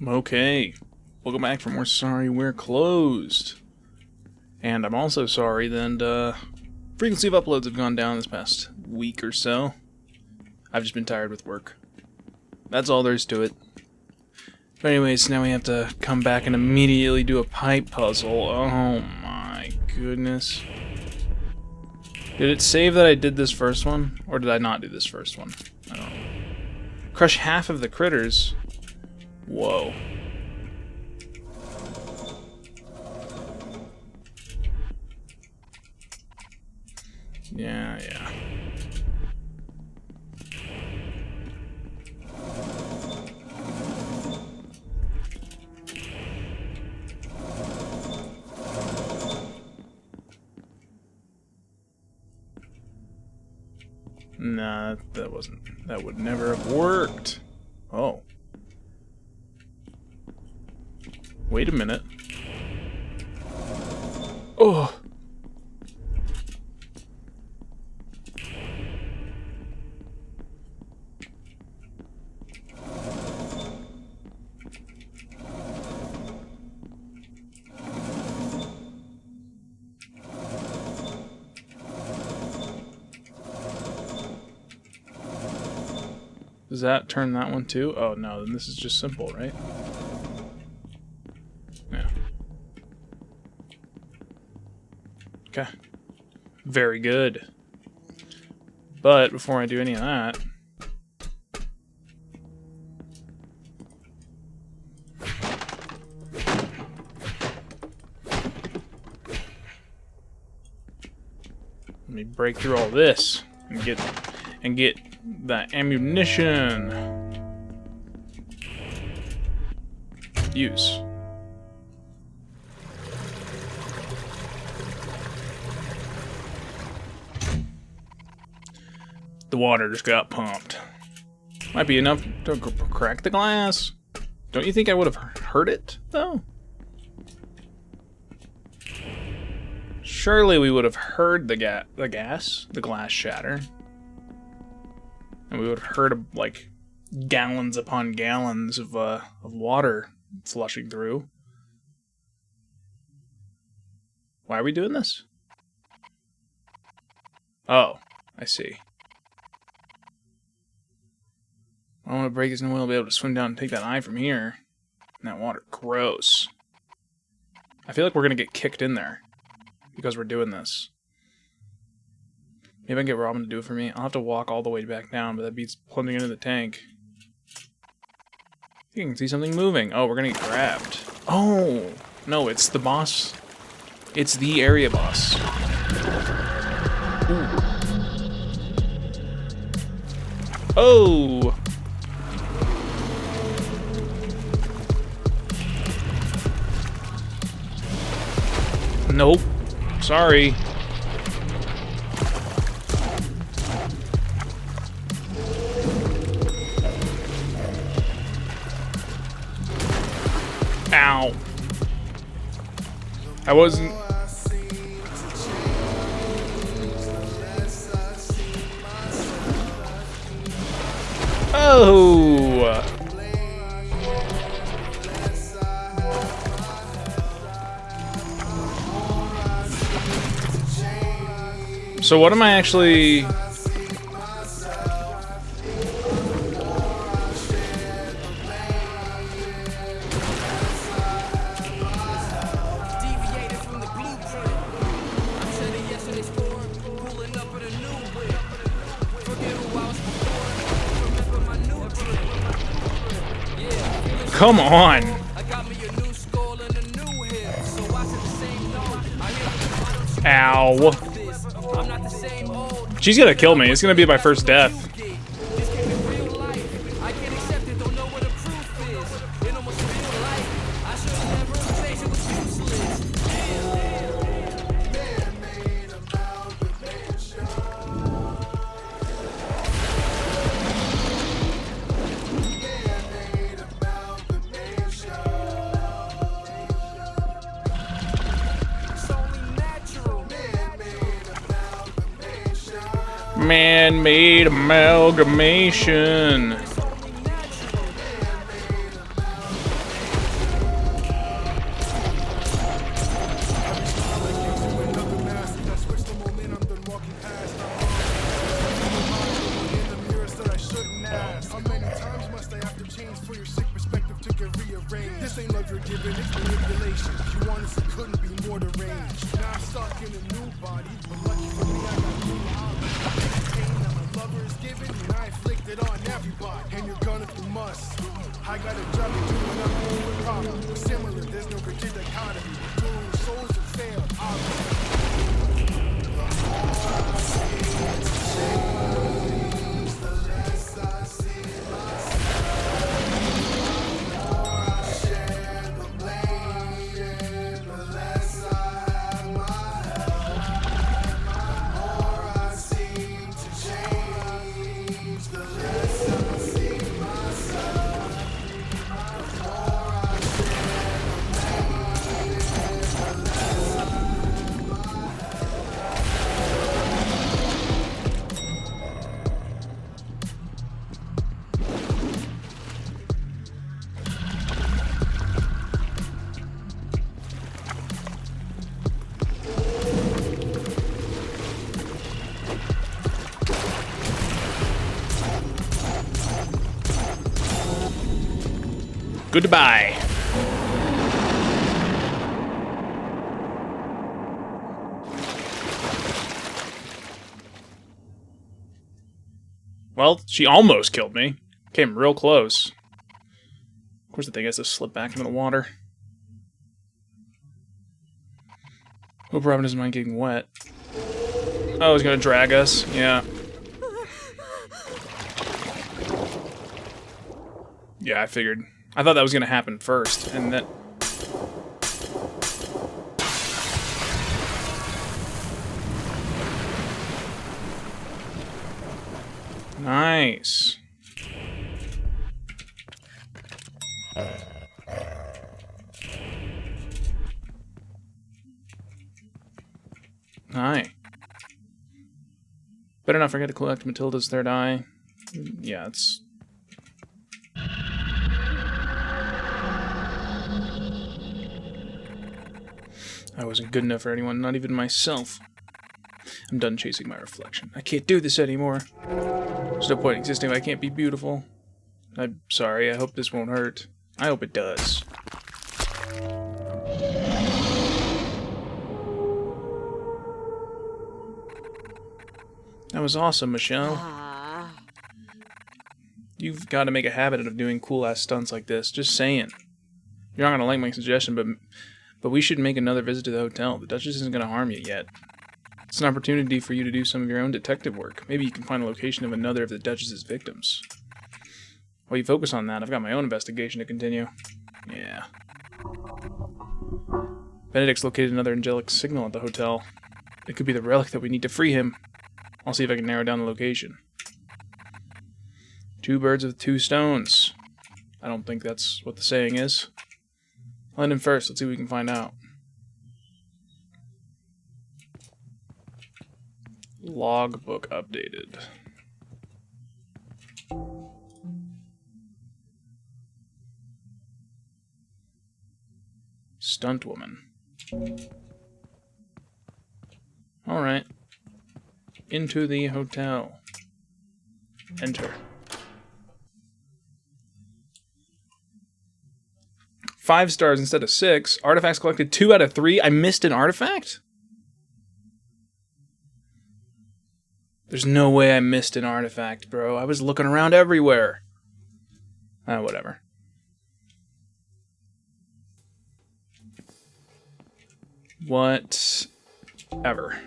Okay, welcome back for more Sorry We're Closed. And I'm also sorry that frequency of uploads have gone down this past week or so. I've just been tired with work. That's all there is to it. But anyways, now we have to come back and immediately do a pipe puzzle. Oh my goodness. Did it save that I did this first one? Or did I not do this first one? I don't know. Crush half of the critters. Whoa. Yeah. Nah, that would never have worked. Oh. Wait a minute. Oh! Does that turn that one too? Oh no, then this is just simple, right? Yeah. Okay. Very good. But before I do any of that, let me break through all this and get that ammunition. Use. The water just got pumped. Might be enough to crack the glass. Don't you think I would have heard it, though? Surely we would have heard the glass shatter. And we would have heard like gallons upon gallons of water flushing through. Why are we doing this? Oh, I see. I want to break his no way I'll be able to swim down and take that eye from here. And that water, gross. I feel like we're gonna get kicked in there because we're doing this. Maybe I can get Robin to do it for me. I'll have to walk all the way back down, but that beats plunging into the tank. I think I can see something moving. Oh, we're gonna get grabbed. Oh! No, it's the boss. It's the area boss. Ooh. Oh! Nope. Sorry. Ow. I wasn't... Oh! So what am I actually... Come on! Ow. She's gonna kill me. It's gonna be my first death. Man-made amalgamation. for your sick perspective to get rearranged. This ain't love you're giving, it's manipulation. You honestly couldn't be more deranged. Now I'm stuck in a new body, but lucky for me I got new eyes. Pain that my lover is giving, and I inflict it on everybody. And you're gonna if you must. I got a job to do and I'm doing with problem. We're similar, there's no rigid dichotomy. We're doing souls that failed, Goodbye. Well, she almost killed me. Came real close. Of course, the thing has to slip back into the water. Hope Robin doesn't mind getting wet. Oh, he's gonna drag us. Yeah. Yeah, I figured. I thought that was gonna happen first, and that. Nice. Hi. Better not forget to collect Matilda's third eye. Yeah, it's... I wasn't good enough for anyone, not even myself. I'm done chasing my reflection. I can't do this anymore. There's no point existing if I can't be beautiful. I'm sorry, I hope this won't hurt. I hope it does. That was awesome, Michelle. You've got to make a habit of doing cool-ass stunts like this. Just saying. You're not going to like my suggestion, but we should make another visit to the hotel. The Duchess isn't going to harm you yet. It's an opportunity for you to do some of your own detective work. Maybe you can find a location of another of the Duchess's victims. While you focus on that, I've got my own investigation to continue. Yeah. Benedict's located another angelic signal at the hotel. It could be the relic that we need to free him. I'll see if I can narrow down the location. 2 birds with 2 stones. I don't think that's what the saying is. I'll end him first. Let's see what we can find out. Logbook updated. Stunt woman. Alright. Into the hotel. Enter. 5 stars instead of 6. Artifacts collected 2 out of 3. I missed an artifact? There's no way I missed an artifact, bro. I was looking around everywhere. Whatever. Whatever.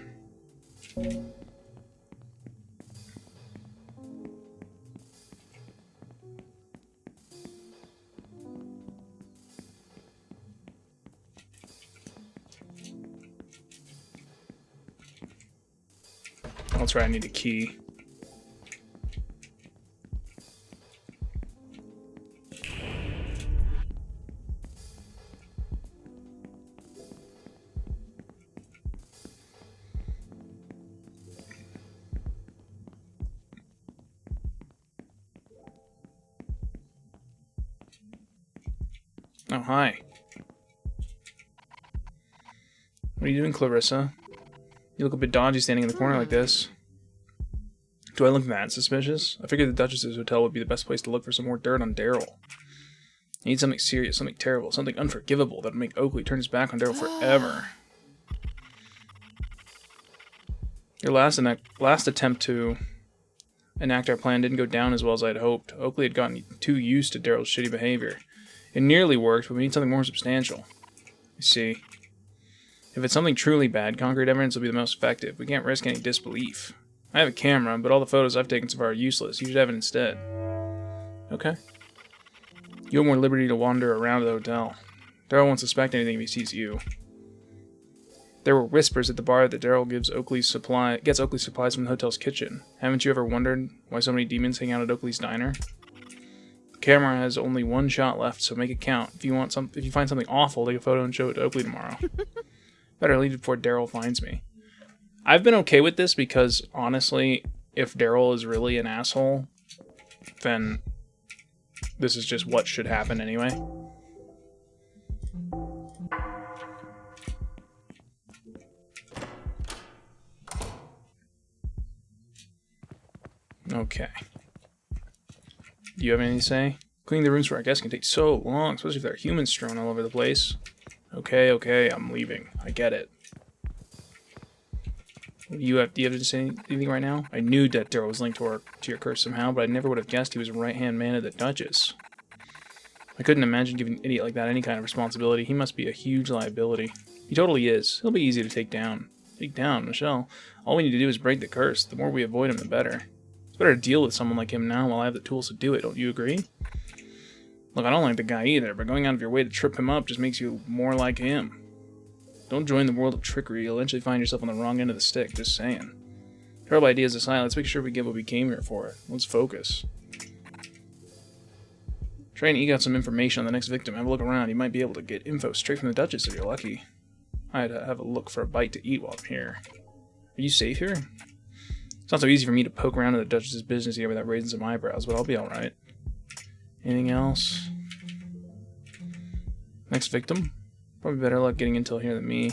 That's right, I need a key. Oh, hi. What are you doing, Clarissa? You look a bit dodgy standing in the corner like this. Do I look that suspicious? I figured the Duchess's hotel would be the best place to look for some more dirt on Daryl. I need something serious, something terrible, something unforgivable that would make Oakley turn his back on Daryl forever. Your last attempt to enact our plan didn't go down as well as I had hoped. Oakley had gotten too used to Daryl's shitty behavior. It nearly worked, but we need something more substantial. You see, if it's something truly bad, concrete evidence will be the most effective. We can't risk any disbelief. I have a camera, but all the photos I've taken so far are useless. You should have it instead. Okay. You have more liberty to wander around the hotel. Daryl won't suspect anything if he sees you. There were whispers at the bar that Daryl gets Oakley's supplies from the hotel's kitchen. Haven't you ever wondered why so many demons hang out at Oakley's diner? The camera has only one shot left, so make it count. If you find something awful, take a photo and show it to Oakley tomorrow. Better leave it before Daryl finds me. I've been okay with this because, honestly, if Daryl is really an asshole, then this is just what should happen anyway. Okay. Do you have anything to say? Cleaning the rooms for our guests can take so long, especially if there are humans strewn all over the place. Okay, I'm leaving. I get it. Do you have to say anything right now? I knew that Daryl was linked to your curse somehow, but I never would have guessed he was a right-hand man of the Duchess. I couldn't imagine giving an idiot like that any kind of responsibility. He must be a huge liability. He totally is. He'll be easy to take down. Take down, Michelle. All we need to do is break the curse. The more we avoid him, the better. It's better to deal with someone like him now while I have the tools to do it. Don't you agree? Look, I don't like the guy either, but going out of your way to trip him up just makes you more like him. Don't join the world of trickery. You'll eventually find yourself on the wrong end of the stick. Just saying. Terrible ideas aside, let's make sure we get what we came here for. Let's focus. Try and eke out some information on the next victim. Have a look around. You might be able to get info straight from the Duchess if you're lucky. I'd have a look for a bite to eat while I'm here. Are you safe here? It's not so easy for me to poke around in the Duchess's business here without raising some eyebrows, but I'll be alright. Anything else? Next victim? Probably better luck getting intel here than me.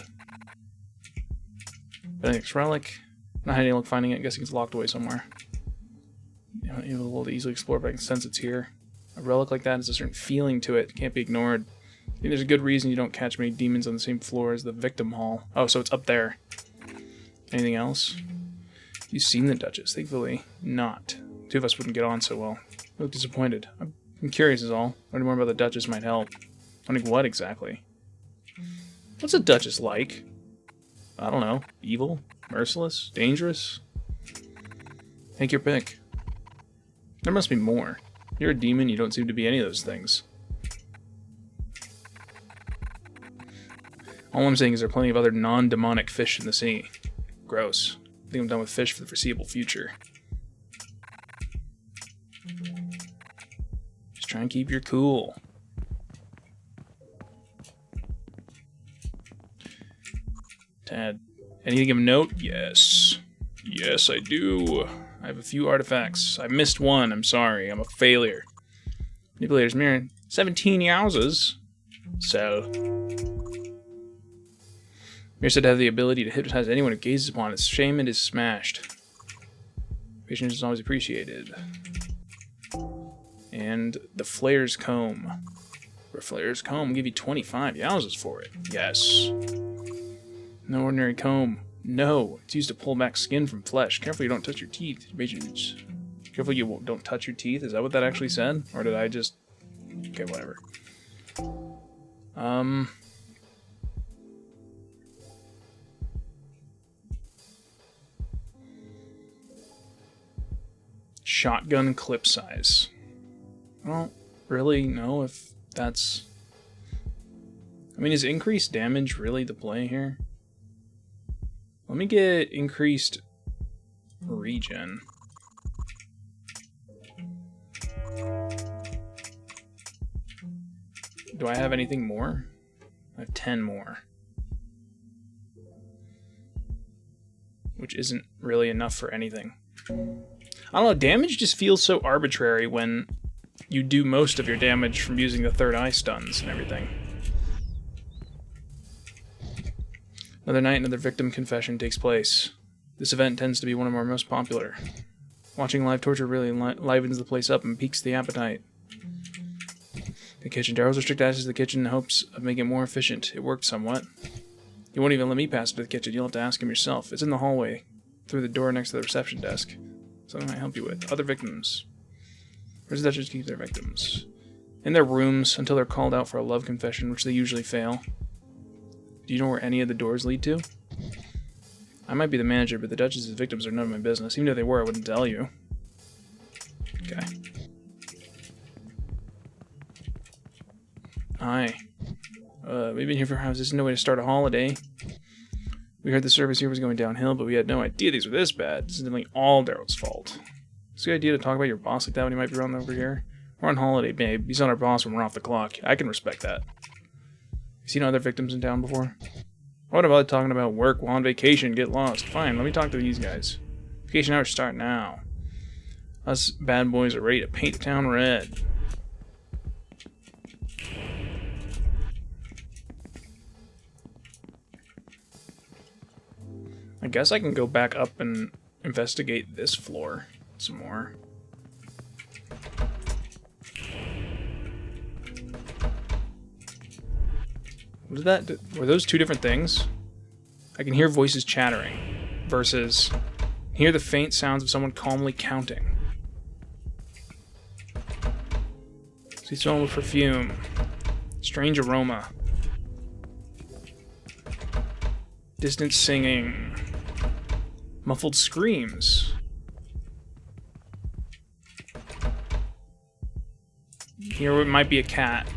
Benedict's relic. Not having any luck finding it. Guessing it's locked away somewhere. Able to easily explore, but I can sense it's here. A relic like that has a certain feeling to it. Can't be ignored. I think there's a good reason you don't catch many demons on the same floor as the victim hall. Oh, so it's up there. Anything else? You've seen the Duchess. Thankfully, not. Two of us wouldn't get on so well. I look disappointed. I'm curious is all. Learning more about the Duchess might help. Learning what exactly? What's a Duchess like? I don't know. Evil? Merciless? Dangerous? Take your pick. There must be more. You're a demon, you don't seem to be any of those things. All I'm saying is there are plenty of other non-demonic fish in the sea. Gross. I think I'm done with fish for the foreseeable future. Just try and keep your cool. Tad, anything of note? Yes. Yes, I do. I have a few artifacts. I missed one. I'm sorry. I'm a failure. Manipulator's mirror. 17 yowzas. Sell. Mirror said to have the ability to hypnotize anyone who gazes upon it. Shame it is smashed. Patience is always appreciated. And the Flare's Comb. For Flare's Comb, give you 25 yowzas for it. Yes. No ordinary comb. No, it's used to pull back skin from flesh. Careful you don't touch your teeth. Careful you don't touch your teeth. Is that what that actually said? Or did I just... Okay, whatever. Shotgun clip size. I don't really know if that's... I mean, is increased damage really the play here? Let me get increased regen. Do I have anything more? I have 10 more. Which isn't really enough for anything. I don't know, damage just feels so arbitrary when you do most of your damage from using the third eye stuns and everything. Another night, another victim confession takes place. This event tends to be one of our most popular. Watching live torture really livens the place up and piques the appetite. The kitchen. Daryl's restrict access to the kitchen in hopes of making it more efficient. It worked somewhat. He won't even let me pass to the kitchen. You'll have to ask him yourself. It's in the hallway, through the door next to the reception desk. Something I might help you with. Other victims. Where's the Duchess keep their victims? In their rooms until they're called out for a love confession, which they usually fail. Do you know where any of the doors lead to? I might be the manager, but the Duchess's victims are none of my business. Even if they were, I wouldn't tell you. Okay. Hi. We've been here for hours. There's no way to start a holiday. We heard the service here was going downhill, but we had no idea these were this bad. This is definitely all Daryl's fault. It's a good idea to talk about your boss like that when he might be around over here. We're on holiday, babe. He's not our boss when we're off the clock. I can respect that. You seen other victims in town before? What about talking about work while on vacation? Get lost. Fine, let me talk to these guys. Vacation hours start now. Us bad boys are ready to paint the town red. I guess I can go back up and investigate this floor some more. What did that do? Were those two different things? I can hear voices chattering versus hear the faint sounds of someone calmly counting. See, smelling with perfume. Strange aroma. Distant singing. Muffled screams. Here it might be a cat.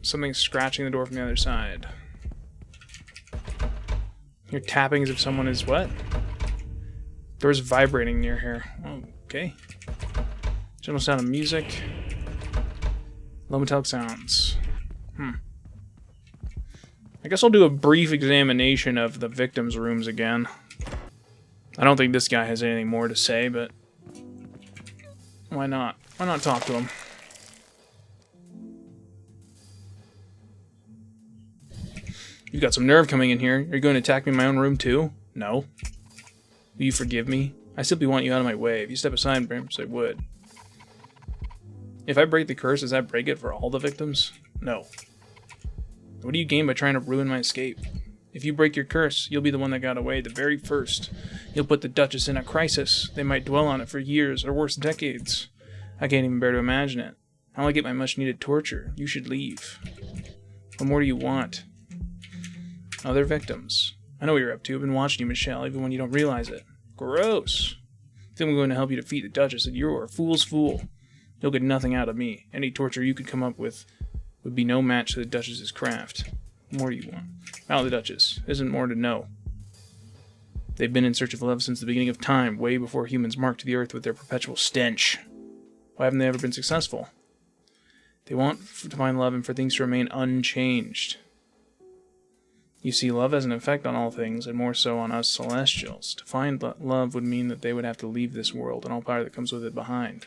Something scratching the door from the other side. Hear tapping as if someone is what? Door's vibrating near here. Oh, okay. General sound of music. Low metallic sounds. I guess I'll do a brief examination of the victims' rooms again. I don't think this guy has anything more to say, but why not? Why not talk to him? You've got some nerve coming in here. Are you going to attack me in my own room too? No. Will you forgive me? I simply want you out of my way. If you step aside, perhaps I would. If I break the curse, does that break it for all the victims? No. What do you gain by trying to ruin my escape? If you break your curse, you'll be the one that got away the very first. You'll put the Duchess in a crisis. They might dwell on it for years, or worse, decades. I can't even bear to imagine it. How will I get my much-needed torture? You should leave. What more do you want? Other victims. I know what you're up to. I've been watching you, Michelle, even when you don't realize it. Gross. I think I'm going to help you defeat the Duchess, and you're a fool's fool. You'll get nothing out of me. Any torture you could come up with would be no match to the Duchess's craft. What more do you want? About the Duchess. Isn't more to know. They've been in search of love since the beginning of time, way before humans marked the earth with their perpetual stench. Why haven't they ever been successful? They want to find love and for things to remain unchanged. You see, love has an effect on all things, and more so on us Celestials. To find love would mean that they would have to leave this world and all power that comes with it behind.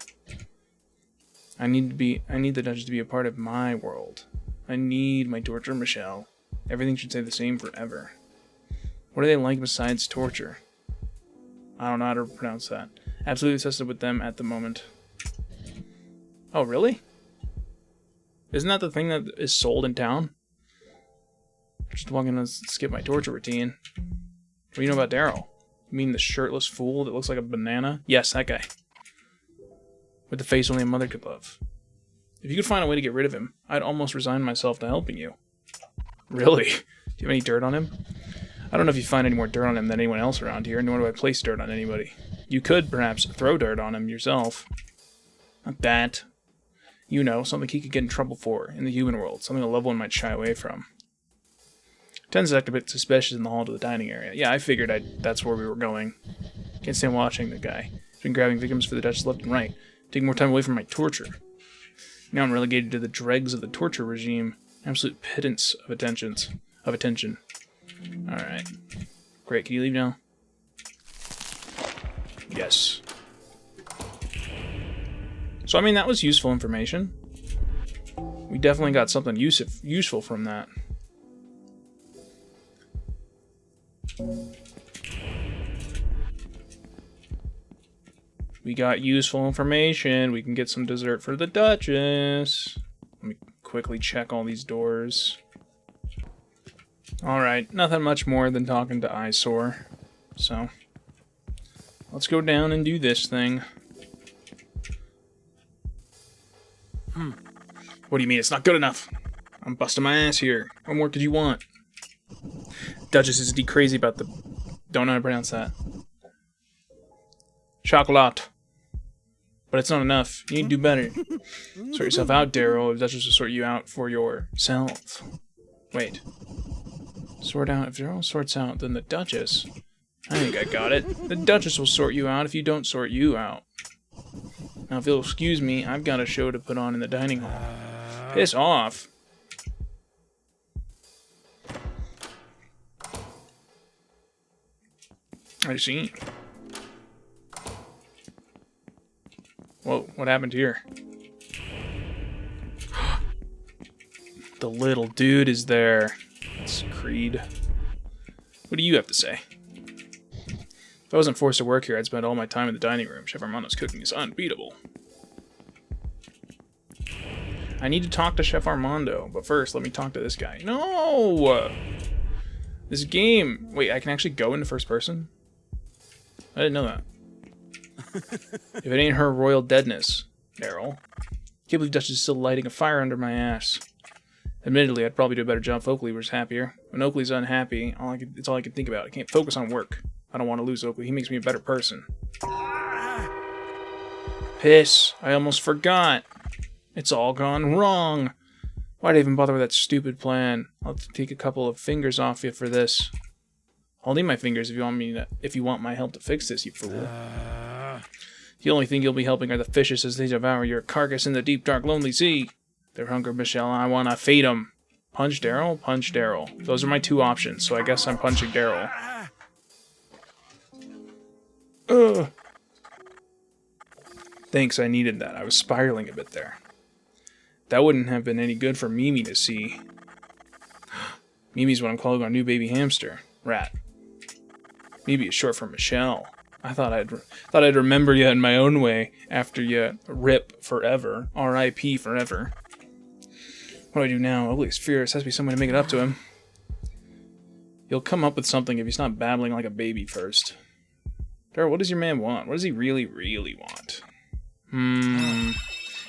I need the Duchess to be a part of my world. I need my torture, Michelle. Everything should stay the same forever. What are they like besides torture? I don't know how to pronounce that. Absolutely obsessed with them at the moment. Oh, really? Isn't that the thing that is sold in town? Just walking to skip my torture routine. What do you know about Daryl? You mean the shirtless fool that looks like a banana? Yes, that guy. With the face only a mother could love. If you could find a way to get rid of him, I'd almost resign myself to helping you. Really? Do you have any dirt on him? I don't know if you find any more dirt on him than anyone else around here, nor do I place dirt on anybody. You could, perhaps, throw dirt on him yourself. Not that. You know, something he could get in trouble for in the human world, something a loved one might shy away from. Tends to act a bit suspicious in the hall to the dining area. Yeah, I figured that's where we were going. Can't stand watching the guy. He's been grabbing victims for the Duchess left and right, taking more time away from my torture. Now I'm relegated to the dregs of the torture regime. Absolute pittance of attention. Alright. Great, can you leave now? Yes. So, I mean, that was useful information. We definitely got something useful from that. We got useful information. We can get some dessert for the Duchess. Let me quickly check all these doors. Alright, nothing much more than talking to Eyesore. So, let's go down and do this thing. What do you mean it's not good enough? I'm busting my ass here. What more could you want? Duchess is crazy about the... Don't know how to pronounce that. Chocolat. But it's not enough. You need to do better. Sort yourself out, Daryl. If Duchess will sort you out for yourself. Wait. Sort out. If Daryl sorts out, then the Duchess... I think I got it. The Duchess will sort you out if you don't sort you out. Now, if you'll excuse me, I've got a show to put on in the dining hall. Piss off. I see. Whoa, what happened here? The little dude is there. It's Creed. What do you have to say? If I wasn't forced to work here, I'd spend all my time in the dining room. Chef Armando's cooking is unbeatable. I need to talk to Chef Armando, but first, let me talk to this guy. No! This game... Wait, I can actually go into first person? I didn't know that. If it ain't her royal deadness, Daryl. Can't believe Dutch is still lighting a fire under my ass. Admittedly, I'd probably do a better job if Oakley was happier. When Oakley's unhappy, it's all I can think about. I can't focus on work. I don't want to lose Oakley. He makes me a better person. Piss. I almost forgot. It's all gone wrong. Why'd I even bother with that stupid plan? I'll have to take a couple of fingers off you for this. I'll need my fingers if you want my help to fix this, you fool. The only thing you'll be helping are the fishes as they devour your carcass in the deep, dark, lonely sea. Their hunger, Michelle, I want to feed them. Punch Daryl? Punch Daryl. Those are my two options, so I guess I'm punching Daryl. Ugh. Thanks, I needed that. I was spiraling a bit there. That wouldn't have been any good for Mimi to see. Mimi's what I'm calling our new baby hamster. Rat. Mimi is short for Michelle. I thought I'd remember you in my own way after you rip forever. R.I.P. forever. What do I do now? Oakley's furious. Has to be some way to make it up to him. He'll come up with something if he's not babbling like a baby first. Daryl, what does your man want? What does he really, really want?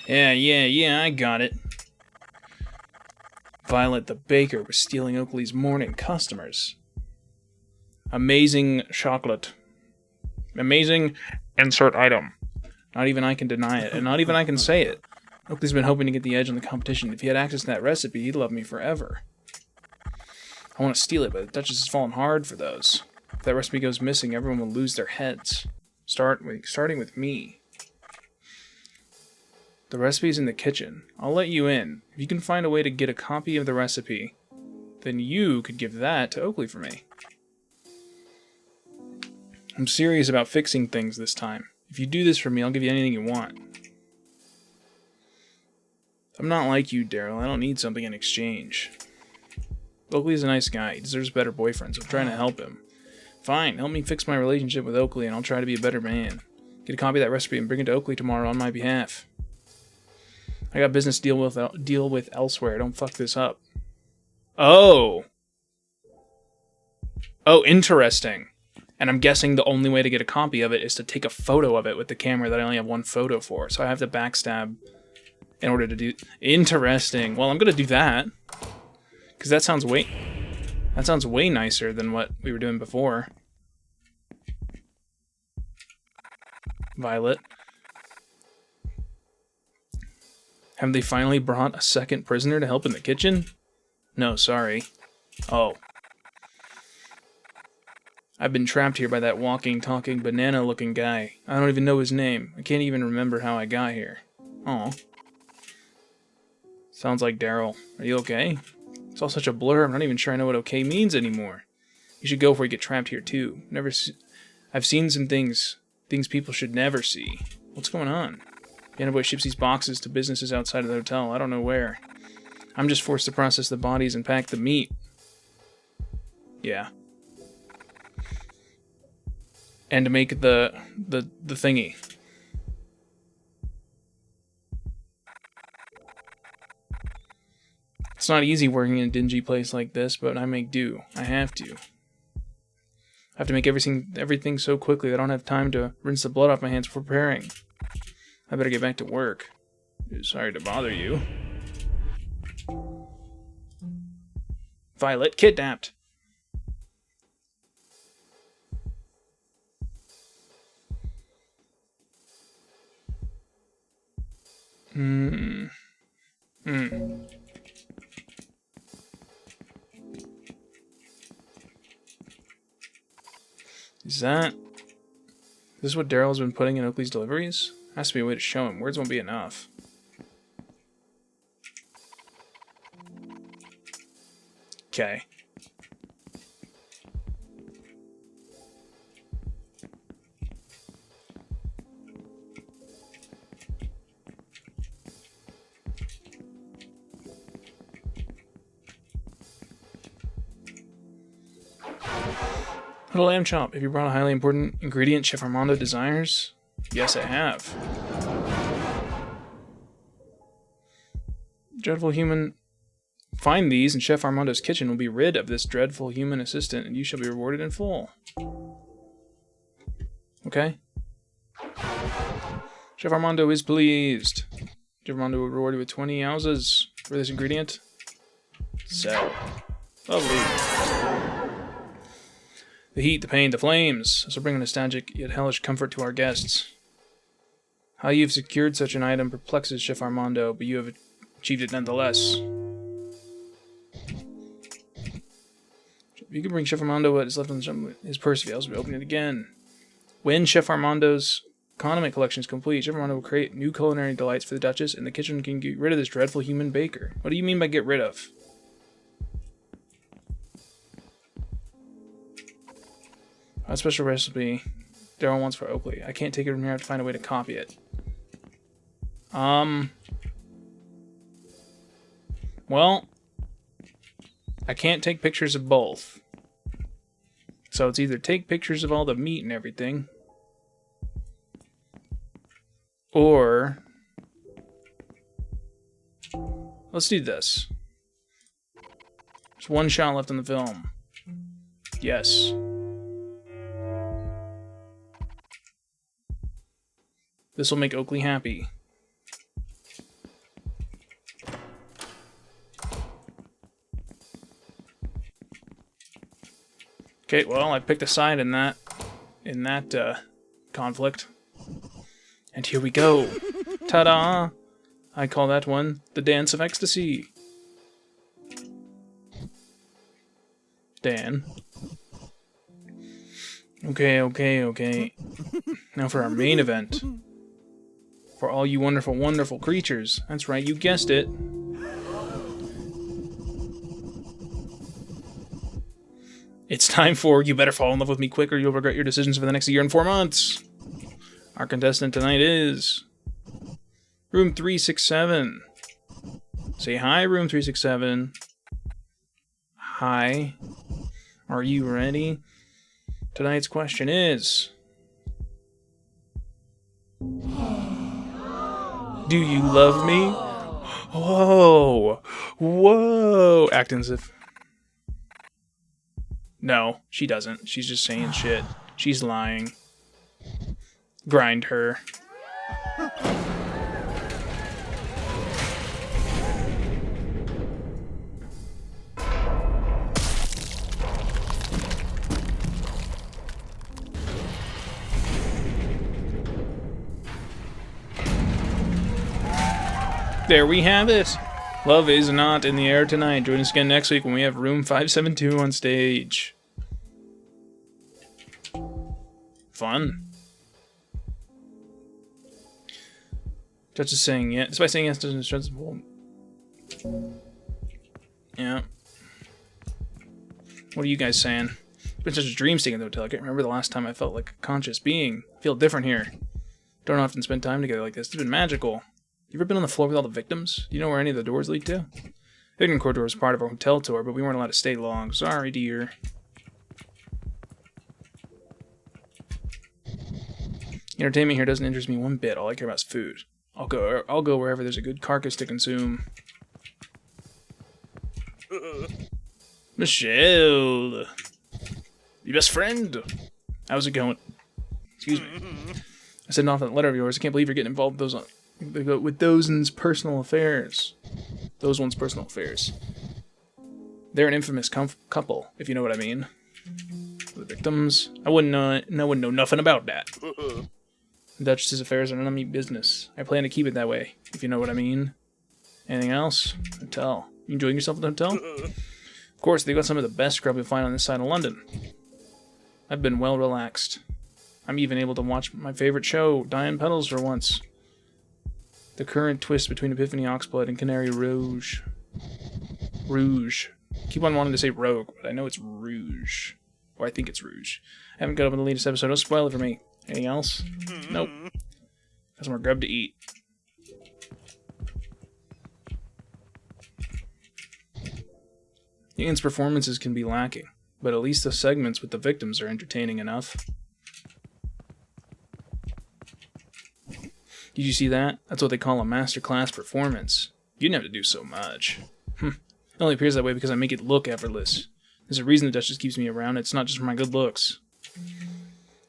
Yeah, I got it. Violet the baker was stealing Oakley's morning customers. Amazing chocolate. Amazing insert item. Not even I can deny it, and not even I can say it. Oakley's been hoping to get the edge on the competition. If he had access to that recipe, he'd love me forever. I want to steal it, but the Duchess has fallen hard for those. If that recipe goes missing, everyone will lose their heads. Starting with me. The recipe's in the kitchen. I'll let you in. If you can find a way to get a copy of the recipe, then you could give that to Oakley for me. I'm serious about fixing things this time. If you do this for me, I'll give you anything you want. I'm not like you, Daryl. I don't need something in exchange. Oakley's a nice guy. He deserves a better boyfriend, so I'm trying to help him. Fine, help me fix my relationship with Oakley, and I'll try to be a better man. Get a copy of that recipe and bring it to Oakley tomorrow on my behalf. I got business to deal with elsewhere. Don't fuck this up. Oh! Oh, interesting. And I'm guessing the only way to get a copy of it is to take a photo of it with the camera that I only have one photo for. So I have to backstab in order to do... Interesting. Well, I'm going to do that. Because that sounds way nicer than what we were doing before. Violet. Have they finally brought a second prisoner to help in the kitchen? No, sorry. Oh. I've been trapped here by that walking, talking, banana-looking guy. I don't even know his name. I can't even remember how I got here. Aw. Sounds like Daryl. Are you okay? It's all such a blur, I'm not even sure I know what okay means anymore. You should go before you get trapped here, too. I've seen some things people should never see. What's going on? Piano Boy ships these boxes to businesses outside of the hotel. I don't know where. I'm just forced to process the bodies and pack the meat. Yeah. And to make the thingy. It's not easy working in a dingy place like this, but I make do. I have to. I have to make everything so quickly that I don't have time to rinse the blood off my hands before preparing. I better get back to work. Sorry to bother you. Violet kidnapped. Is this what Daryl's been putting in Oakley's deliveries? Has to be a way to show him. Words won't be enough. Okay. A lamb chop. Have you brought a highly important ingredient Chef Armando desires? Yes, I have. Dreadful human. Find these, and Chef Armando's kitchen will be rid of this dreadful human assistant, and you shall be rewarded in full. Okay. Chef Armando is pleased. Chef Armando will reward you with 20 ounces for this ingredient. Sell. Lovely. The heat, the pain, the flames. This will bring a nostalgic yet hellish comfort to our guests. How you've secured such an item perplexes Chef Armando, but you have achieved it nonetheless. If you can bring Chef Armando what is left on his purse, if he else will open it again. When Chef Armando's condiment collection is complete, Chef Armando will create new culinary delights for the Duchess, and the kitchen can get rid of this dreadful human baker. What do you mean by get rid of? A special recipe Daryl wants for Oakley. I can't take it from here. I have to find a way to copy it. Well, I can't take pictures of both. So it's either take pictures of all the meat and everything, or let's do this. There's one shot left in the film. Yes. This will make Oakley happy. Okay, well, I picked a side in that conflict. And here we go. Ta-da! I call that one the Dance of Ecstasy. Dan. Okay. Now for our main event. For all you wonderful, wonderful creatures. That's right, you guessed it. It's time for You Better Fall in Love with Me Quick or You'll Regret Your Decisions for the next year and 4 months. Our contestant tonight is Room 367. Say hi, Room 367. Hi. Are you ready? Tonight's question is... Do you love me? Whoa. Whoa. Acting as if... No, she doesn't. She's just saying shit. She's lying. Grind her. There we have it. Love is not in the air tonight. Join us again next week when we have Room 572 on stage. Fun. Judge is saying yes. Despite saying yes doesn't stress the whole. Yeah. What are you guys saying? It's been such a dream staying in the hotel. I can't remember the last time I felt like a conscious being. I feel different here. Don't often spend time together like this. It's been magical. You ever been on the floor with all the victims? Do you know where any of the doors lead to? The Victim Corridor was part of our hotel tour, but we weren't allowed to stay long. Sorry, dear. Entertainment here doesn't interest me one bit. All I care about is food. I'll go wherever there's a good carcass to consume. Michelle! Your best friend! How's it going? Excuse me. I said off that letter of yours. I can't believe you're getting involved with those one's personal affairs. Those one's personal affairs. They're an infamous couple, if you know what I mean. The victims, I wouldn't know nothing about that. The Duchess's affairs are none of me business. I plan to keep it that way, if you know what I mean. Anything else? Hotel. You enjoying yourself at the hotel? Of course, they got some of the best grub you'll find on this side of London. I've been well relaxed. I'm even able to watch my favorite show, Diane Petals, for once. The current twist between Epiphany Oxblood and Canary Rouge. Rouge. Keep on wanting to say Rogue, but I know it's Rouge. Or I think it's Rouge. I haven't got up in the latest episode. Don't spoil it for me. Anything else? Nope. Got some more grub to eat. Ian's performances can be lacking, but at least the segments with the victims are entertaining enough. Did you see that? That's what they call a masterclass performance. You didn't have to do so much. It only appears that way because I make it look effortless. There's a reason the Duchess keeps me around. It's not just for my good looks.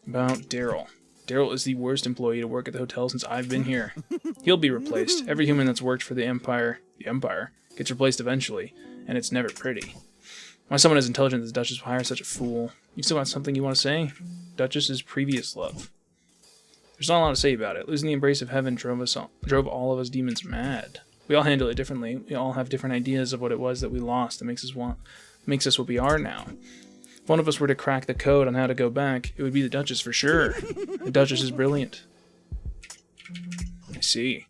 About Daryl. Daryl is the worst employee to work at the hotel since I've been here. He'll be replaced. Every human that's worked for the Empire, gets replaced eventually, and it's never pretty. Why someone as intelligent as the Duchess will hire such a fool? You still got something you want to say? Duchess's previous love. There's not a lot to say about it. Losing the embrace of heaven drove all of us demons mad. We all handle it differently. We all have different ideas of what it was that we lost that makes us what we are now. If one of us were to crack the code on how to go back, it would be the Duchess for sure. The Duchess is brilliant. I see.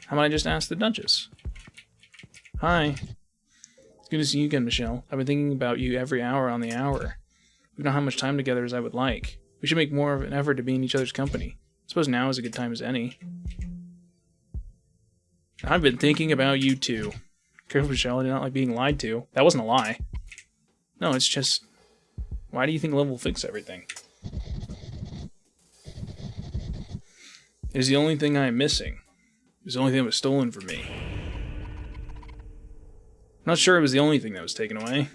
How about I just ask the Duchess? Hi. It's good to see you again, Michelle. I've been thinking about you every hour on the hour. We don't have much time together as I would like. We should make more of an effort to be in each other's company. I suppose now is a good time as any. I've been thinking about you too. Careful, Michelle, I do not like being lied to. That wasn't a lie. No, it's just... Why do you think love will fix everything? It is the only thing I am missing. It was the only thing that was stolen from me. I'm not sure it was the only thing that was taken away.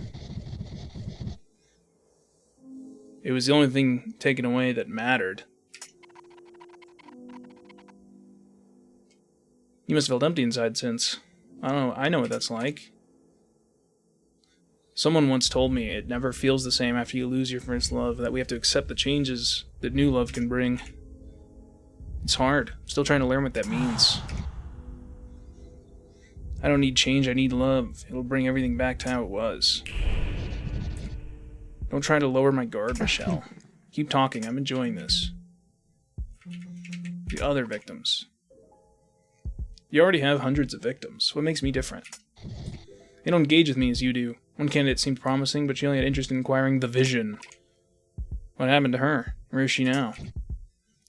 It was the only thing taken away that mattered. You must have felt empty inside since. I know what that's like. Someone once told me it never feels the same after you lose your first love, that we have to accept the changes that new love can bring. It's hard. I'm still trying to learn what that means. I don't need change, I need love. It'll bring everything back to how it was. Don't try to lower my guard, Michelle. Keep talking, I'm enjoying this. The other victims. You already have hundreds of victims. What makes me different? They don't engage with me as you do. One candidate seemed promising, but she only had interest in inquiring the vision. What happened to her? Where is she now?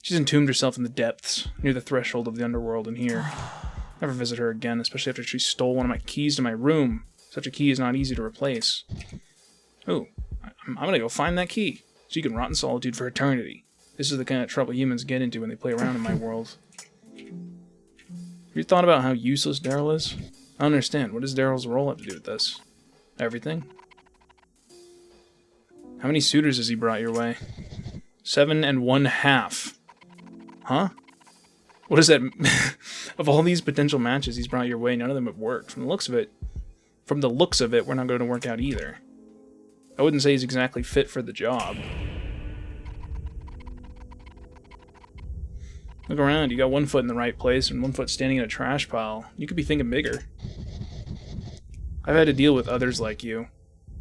She's entombed herself in the depths, near the threshold of the underworld in here. Never visit her again, especially after she stole one of my keys to my room. Such a key is not easy to replace. Oh, I'm gonna go find that key, so you can rot in solitude for eternity. This is the kind of trouble humans get into when they play around in my world. Have you thought about how useless Daryl is? I don't understand. What does Daryl's role have to do with this? Everything? How many suitors has he brought your way? 7 1/2. Huh? What is that? Of all these potential matches he's brought your way, none of them have worked. From the looks of it, we're not going to work out either. I wouldn't say he's exactly fit for the job. Look around, you got one foot in the right place and one foot standing in a trash pile. You could be thinking bigger. I've had to deal with others like you.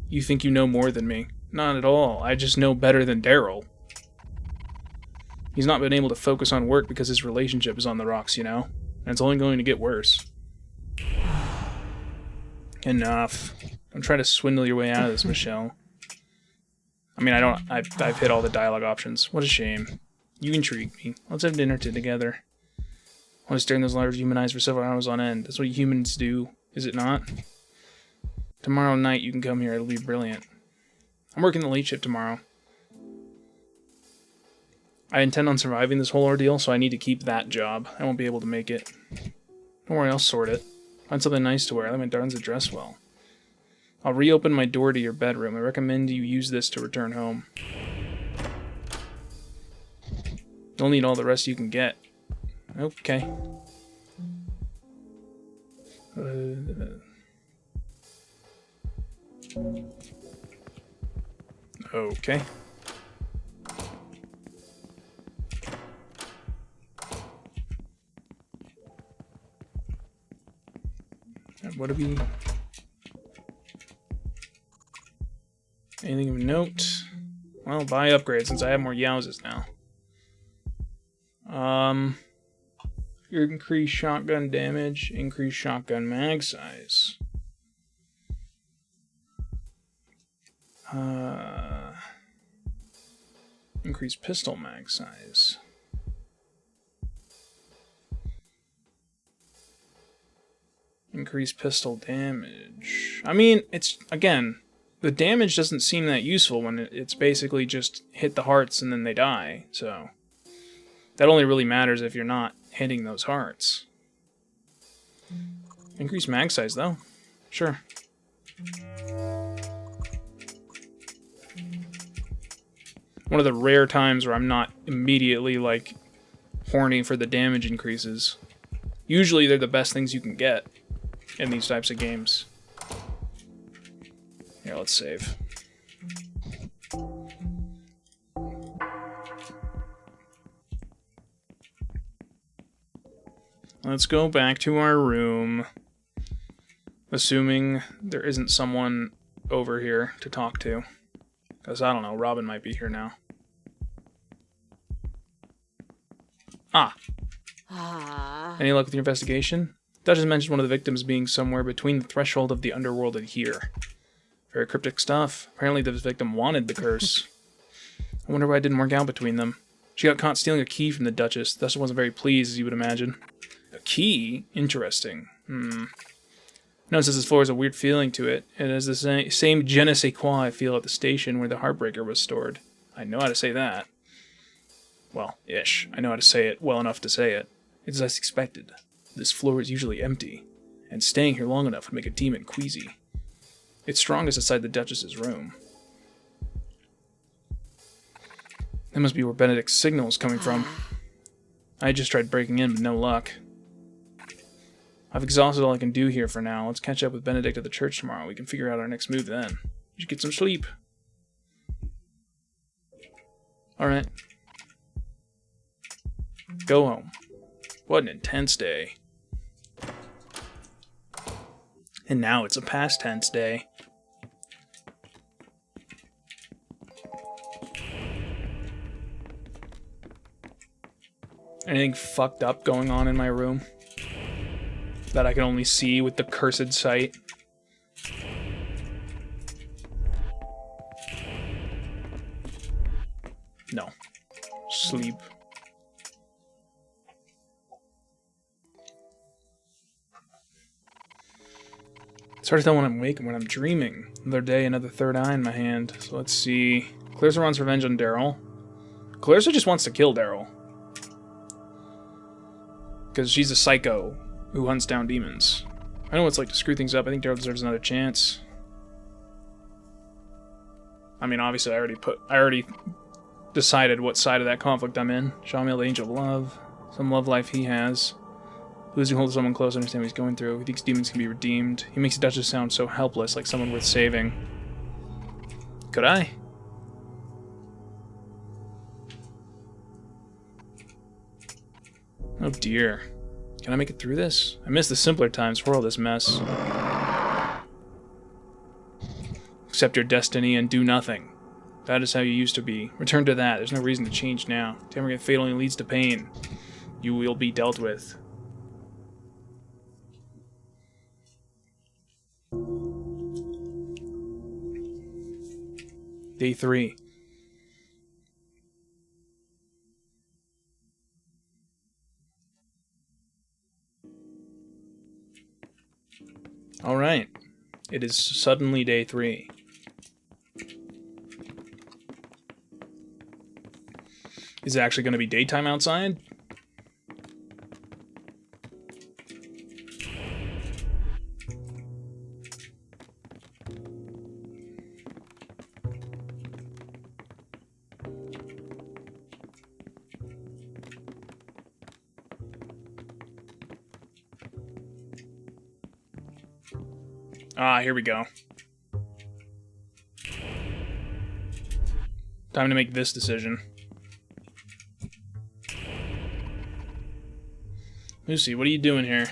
You think you know more than me. Not at all. I just know better than Daryl. He's not been able to focus on work because his relationship is on the rocks, you know? And it's only going to get worse. Enough. Don't try to swindle your way out of this, Michelle. I mean, I've hit all the dialogue options. What a shame. You intrigue me. Let's have dinner together. I want to stare in those large human eyes for several hours on end. That's what humans do, is it not? Tomorrow night you can come here. It'll be brilliant. I'm working the late shift tomorrow. I intend on surviving this whole ordeal, so I need to keep that job. I won't be able to make it. Don't worry, I'll sort it. Find something nice to wear. I like my darns to dress well. I'll reopen my door to your bedroom. I recommend you use this to return home. You'll need all the rest you can get. Okay. Okay. What be anything of note? Well, buy upgrade since I have more Yowzes now. Increase shotgun damage, increase shotgun mag size. Increase pistol mag size. Increase pistol damage. I mean, it's, again, the damage doesn't seem that useful when it's basically just hit the hearts and then they die, so that only really matters if you're not hitting those hearts. Increase mag size, though. Sure. One of the rare times where I'm not immediately, like, horny for the damage increases. Usually they're the best things you can get in these types of games. Here, let's save. Let's go back to our room. Assuming there isn't someone over here to talk to. Because, I don't know, Robin might be here now. Any luck with your investigation? Duchess mentioned one of the victims being somewhere between the threshold of the underworld and here. Very cryptic stuff. Apparently this victim wanted the curse. I wonder why it didn't work out between them. She got caught stealing a key from the Duchess. The Duchess wasn't very pleased, as you would imagine. A key? Interesting. Notices this floor has a weird feeling to it. It has the same je ne sais quoi I feel at the station where the Heartbreaker was stored. I know how to say that. Well, ish. I know how to say it well enough to say it. It's as expected. This floor is usually empty, and staying here long enough would make a demon queasy. It's strongest inside the Duchess's room. That must be where Benedict's signal is coming from. I just tried breaking in, but no luck. I've exhausted all I can do here for now. Let's catch up with Benedict at the church tomorrow. We can figure out our next move then. You should get some sleep. Alright. Go home. What an intense day. And now it's a past tense day. Anything fucked up going on in my room that I can only see with the cursed sight? No. Sleep. It's hard to tell when I'm awake and when I'm dreaming. Another day, another third eye in my hand. So let's see. Clarissa wants revenge on Daryl. Clarissa just wants to kill Daryl. Because she's a psycho who hunts down demons. I know what it's like to screw things up. I think Daryl deserves another chance. I mean, obviously, I already decided what side of that conflict I'm in. Shamil, the Angel of Love. Some love life he has. Losing hold of someone close, understand what he's going through. He thinks demons can be redeemed. He makes the Duchess sound so helpless, like someone worth saving. Could I? Oh dear. Can I make it through this? I miss the simpler times for all this mess. Accept your destiny and do nothing. That is how you used to be. Return to that. There's no reason to change now. Tampering with fate only leads to pain. You will be dealt with. Day 3. Alright. It is suddenly day 3. Is it actually going to be daytime outside? Ah, here we go. Time to make this decision. Lucy, what are you doing here?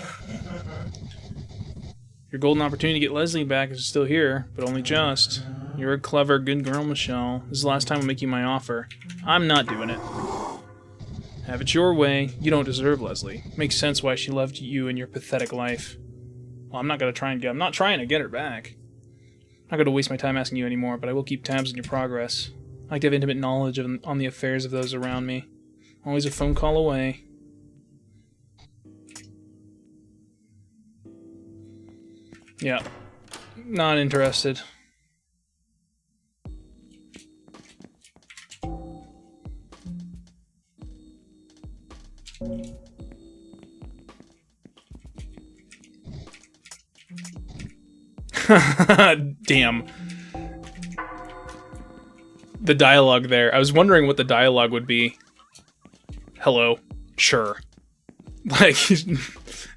Your golden opportunity to get Leslie back is still here, but only just. You're a clever, good girl, Michelle. This is the last time I'm making my offer. I'm not doing it. Have it your way. You don't deserve Leslie. Makes sense why she left you in your pathetic life. Well, I'm not trying to get her back. I'm not going to waste my time asking you anymore, but I will keep tabs on your progress. I like to have intimate knowledge on the affairs of those around me. Always a phone call away. Yeah. Not interested. Damn. The dialogue there. I was wondering what the dialogue would be. Hello. Sure. Like,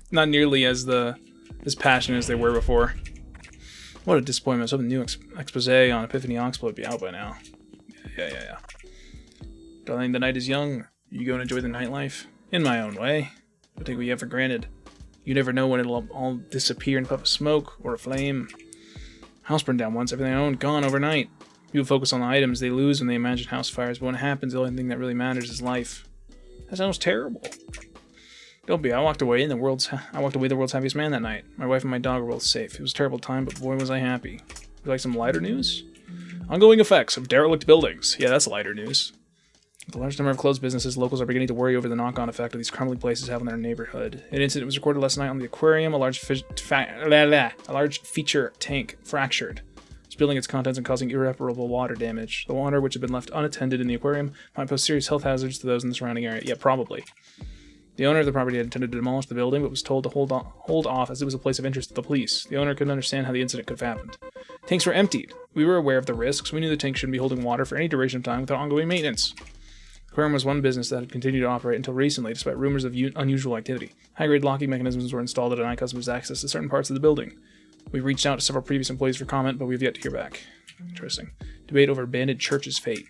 not nearly as passionate as they were before. What a disappointment. So the new expose on Epiphany Oxbow would be out by now. Yeah. Darling, the night is young. You go and enjoy the nightlife? In my own way. Don't take what you have for granted. You never know when it'll all disappear in a puff of smoke or a flame. House burned down once, everything I owned gone overnight. People focus on the items they lose when they imagine house fires, but when it happens, the only thing that really matters is life. That sounds terrible. Don't be. I walked away the world's happiest man that night. My wife and my dog were both safe. It was a terrible time, but boy was I happy. Would you like some lighter news? Ongoing effects of derelict buildings. Yeah, that's lighter news. With a large number of closed businesses, locals are beginning to worry over the knock-on effect of these crumbling places have on their neighborhood. An incident was recorded last night on the aquarium. A large feature tank fractured, spilling its contents and causing irreparable water damage. The water, which had been left unattended in the aquarium, might pose serious health hazards to those in the surrounding area. Yeah, probably. The owner of the property had intended to demolish the building, but was told to hold off as it was a place of interest to the police. The owner couldn't understand how the incident could have happened. Tanks were emptied. We were aware of the risks. We knew the tank shouldn't be holding water for any duration of time without ongoing maintenance. The aquarium was one business that had continued to operate until recently, despite rumors of unusual activity. High-grade locking mechanisms were installed to deny customers access to certain parts of the building. We reached out to several previous employees for comment, but we've yet to hear back. Interesting. Debate over abandoned church's fate.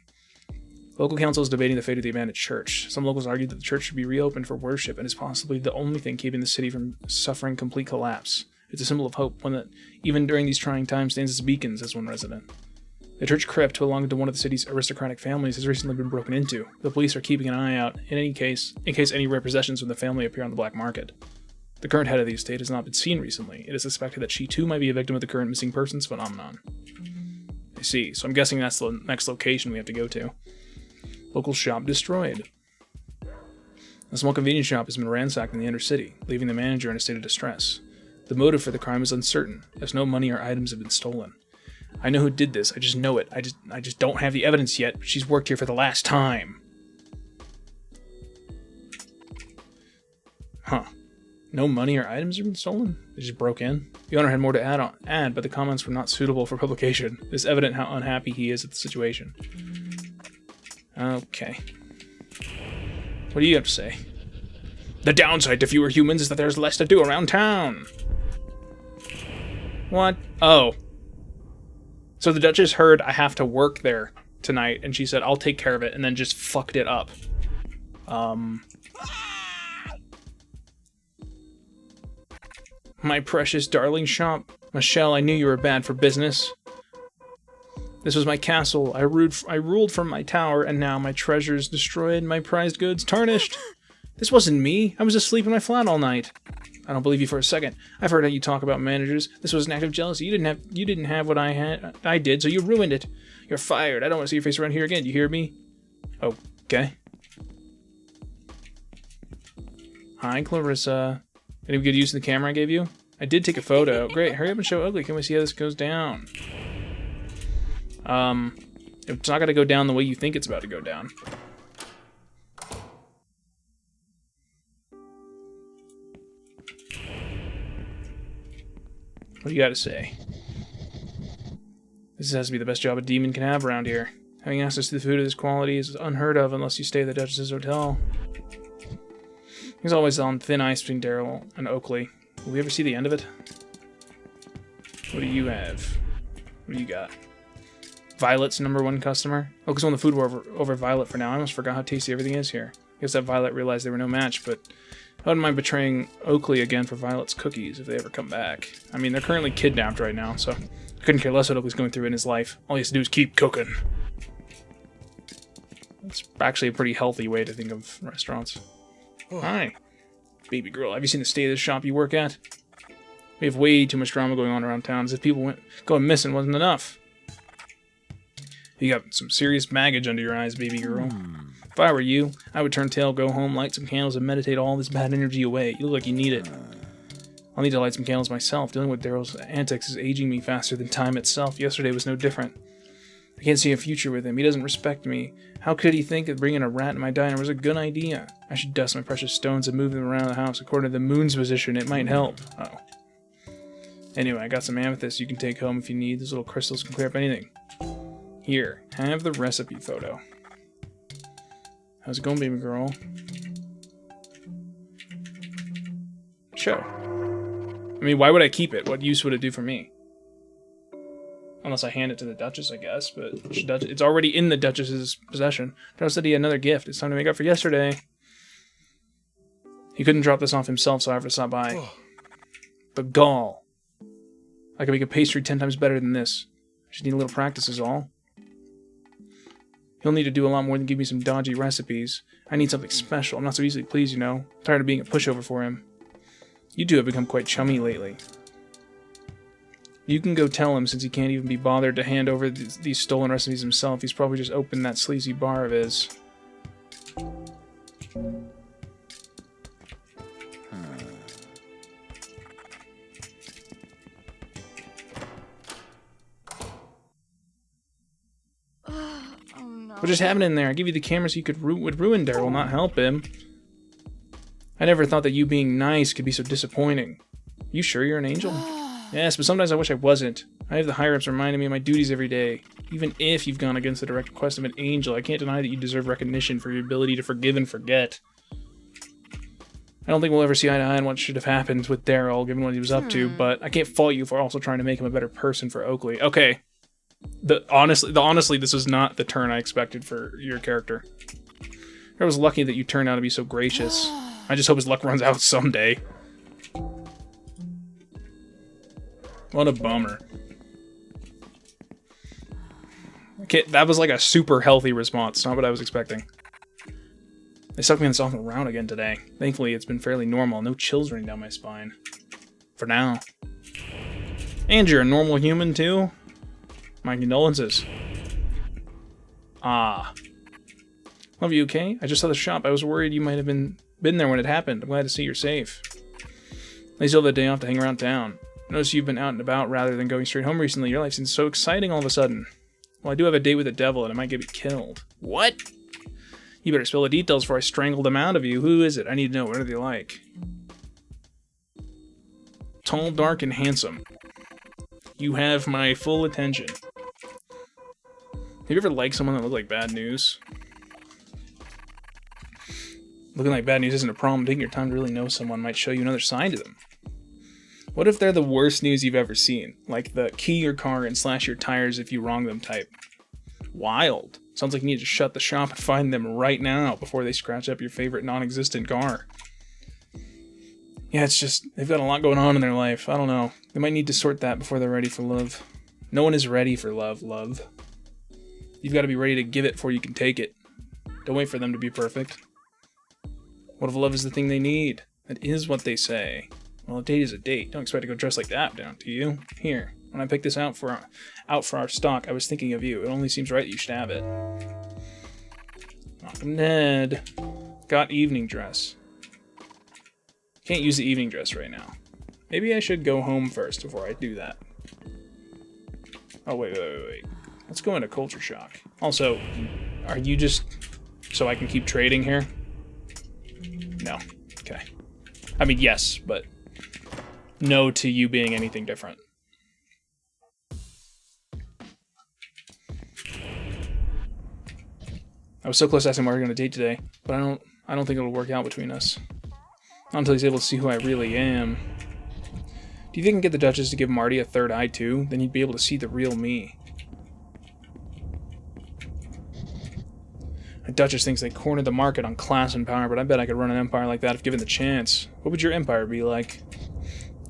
Local council is debating the fate of the abandoned church. Some locals argue that the church should be reopened for worship and is possibly the only thing keeping the city from suffering complete collapse. It's a symbol of hope, one that, even during these trying times, stands as beacons, says one resident. The church crypt, belonging to one of the city's aristocratic families, has recently been broken into. The police are keeping an eye out, in case any rare possessions from the family appear on the black market. The current head of the estate has not been seen recently. It is suspected that she too might be a victim of the current missing persons phenomenon. I see, so I'm guessing that's the next location we have to go to. Local shop destroyed. A small convenience shop has been ransacked in the inner city, leaving the manager in a state of distress. The motive for the crime is uncertain, as no money or items have been stolen. I know who did this, I just know it. I just don't have the evidence yet, but she's worked here for the last time. Huh. No money or items have been stolen? They just broke in? The owner had more to add, but the comments were not suitable for publication. It is evident how unhappy he is at the situation. Okay. What do you have to say? The downside to fewer humans is that there's less to do around town. What? Oh. So the Duchess heard I have to work there tonight, and she said, I'll take care of it, and then just fucked it up. My precious darling shop. Michelle, I knew you were bad for business. This was my castle. I ruled from my tower, and now my treasures destroyed, my prized goods tarnished. This wasn't me. I was asleep in my flat all night. I don't believe you for a second. I've heard how you talk about managers. This was an act of jealousy. You didn't have what I did, so you ruined it. You're fired. I don't want to see your face around here again. Do you hear me? Okay. Hi, Clarissa. Any good use of the camera I gave you? I did take a photo. Great. Hurry up and show Ugly. Can we see how this goes down? It's not going to go down the way you think it's about to go down. What do you got to say? This has to be the best job a demon can have around here. Having access to the food of this quality is unheard of unless you stay at the Duchess's hotel. He's always on thin ice between Daryl and Oakley. Will we ever see the end of it? What do you have? What do you got? Violet's #1 customer? Oh, because on the food war over Violet for now. I almost forgot how tasty everything is here. I guess that Violet realized they were no match, but I wouldn't mind betraying Oakley again for Violet's cookies if they ever come back. I mean, they're currently kidnapped right now, so I couldn't care less what Oakley's going through in his life. All he has to do is keep cooking. That's actually a pretty healthy way to think of restaurants. Hi, baby girl. Have you seen the state of the shop you work at? We have way too much drama going on around town, as if people going missing wasn't enough. You got some serious baggage under your eyes, baby girl. If I were you, I would turn tail, go home, light some candles, and meditate all this bad energy away. You look like you need it. I'll need to light some candles myself. Dealing with Daryl's antics is aging me faster than time itself. Yesterday was no different. I can't see a future with him. He doesn't respect me. How could he think that bringing a rat in my diner was a good idea? I should dust my precious stones and move them around the house. According to the moon's position, it might help. Oh. Anyway, I got some amethyst you can take home if you need. Those little crystals can clear up anything. Here, have the recipe photo. How's it going, baby girl? Show. I mean, why would I keep it? What use would it do for me? Unless I hand it to the Duchess, I guess, but it's already in the Duchess's possession. Darryl said he had another gift. It's time to make up for yesterday. He couldn't drop this off himself, so I have to stop by. The gall. I can make a pastry 10 times better than this. I just need a little practice is all. He'll need to do a lot more than give me some dodgy recipes. I need something special. I'm not so easily pleased, you know. I'm tired of being a pushover for him. You two have become quite chummy lately. You can go tell him, since he can't even be bothered to hand over these stolen recipes himself. He's probably just opened that sleazy bar of his. What just happened in there? I give you the camera so you would ruin Daryl, not help him. I never thought that you being nice could be so disappointing. You sure you're an angel? Yes, but sometimes I wish I wasn't. I have the higher-ups reminding me of my duties every day. Even if you've gone against the direct request of an angel, I can't deny that you deserve recognition for your ability to forgive and forget. I don't think we'll ever see eye to eye on what should have happened with Daryl, given what he was up to, but I can't fault you for also trying to make him a better person for Oakley. Okay. Honestly, this was not the turn I expected for your character. I was lucky that you turned out to be so gracious. I just hope his luck runs out someday. What a bummer. Okay, that was like a super healthy response, not what I was expecting. They sucked me in the soft round again today. Thankfully, it's been fairly normal. No chills running down my spine. For now. And you're a normal human, too? My condolences. Ah. Love you, okay? I just saw the shop. I was worried you might have been there when it happened. I'm glad to see you're safe. They still have the day off to hang around town. I noticed you've been out and about rather than going straight home recently. Your life seems so exciting all of a sudden. Well, I do have a date with the devil, and I might get me killed. What? You better spill the details before I strangle them out of you. Who is it? I need to know. What are they like? Tall, dark, and handsome. You have my full attention. Have you ever liked someone that looked like bad news? Looking like bad news isn't a problem. Taking your time to really know someone might show you another side to them. What if they're the worst news you've ever seen? Like the key your car and slash your tires if you wrong them type. Wild. Sounds like you need to shut the shop and find them right now before they scratch up your favorite non-existent car. Yeah, it's just, they've got a lot going on in their life. I don't know. They might need to sort that before they're ready for love. No one is ready for love. You've got to be ready to give it before you can take it. Don't wait for them to be perfect. What if love is the thing they need? That is what they say. Well, a date is a date. Don't expect to go dressed like that, don't you? Here, when I picked this out for our stock, I was thinking of you. It only seems right that you should have it. Knock 'em dead. Got evening dress. Can't use the evening dress right now. Maybe I should go home first before I do that. Oh, wait. Let's go into culture shock. Also, are you just so I can keep trading here? No. Okay. I mean, yes, but no to you being anything different. I was so close to asking Mark on a date today, but I don't think it'll work out between us. Not until he's able to see who I really am. Do you think I can get the Duchess to give Marty a third eye too? Then he'd be able to see the real me. The Duchess thinks they cornered the market on class and power, but I bet I could run an empire like that if given the chance. What would your empire be like?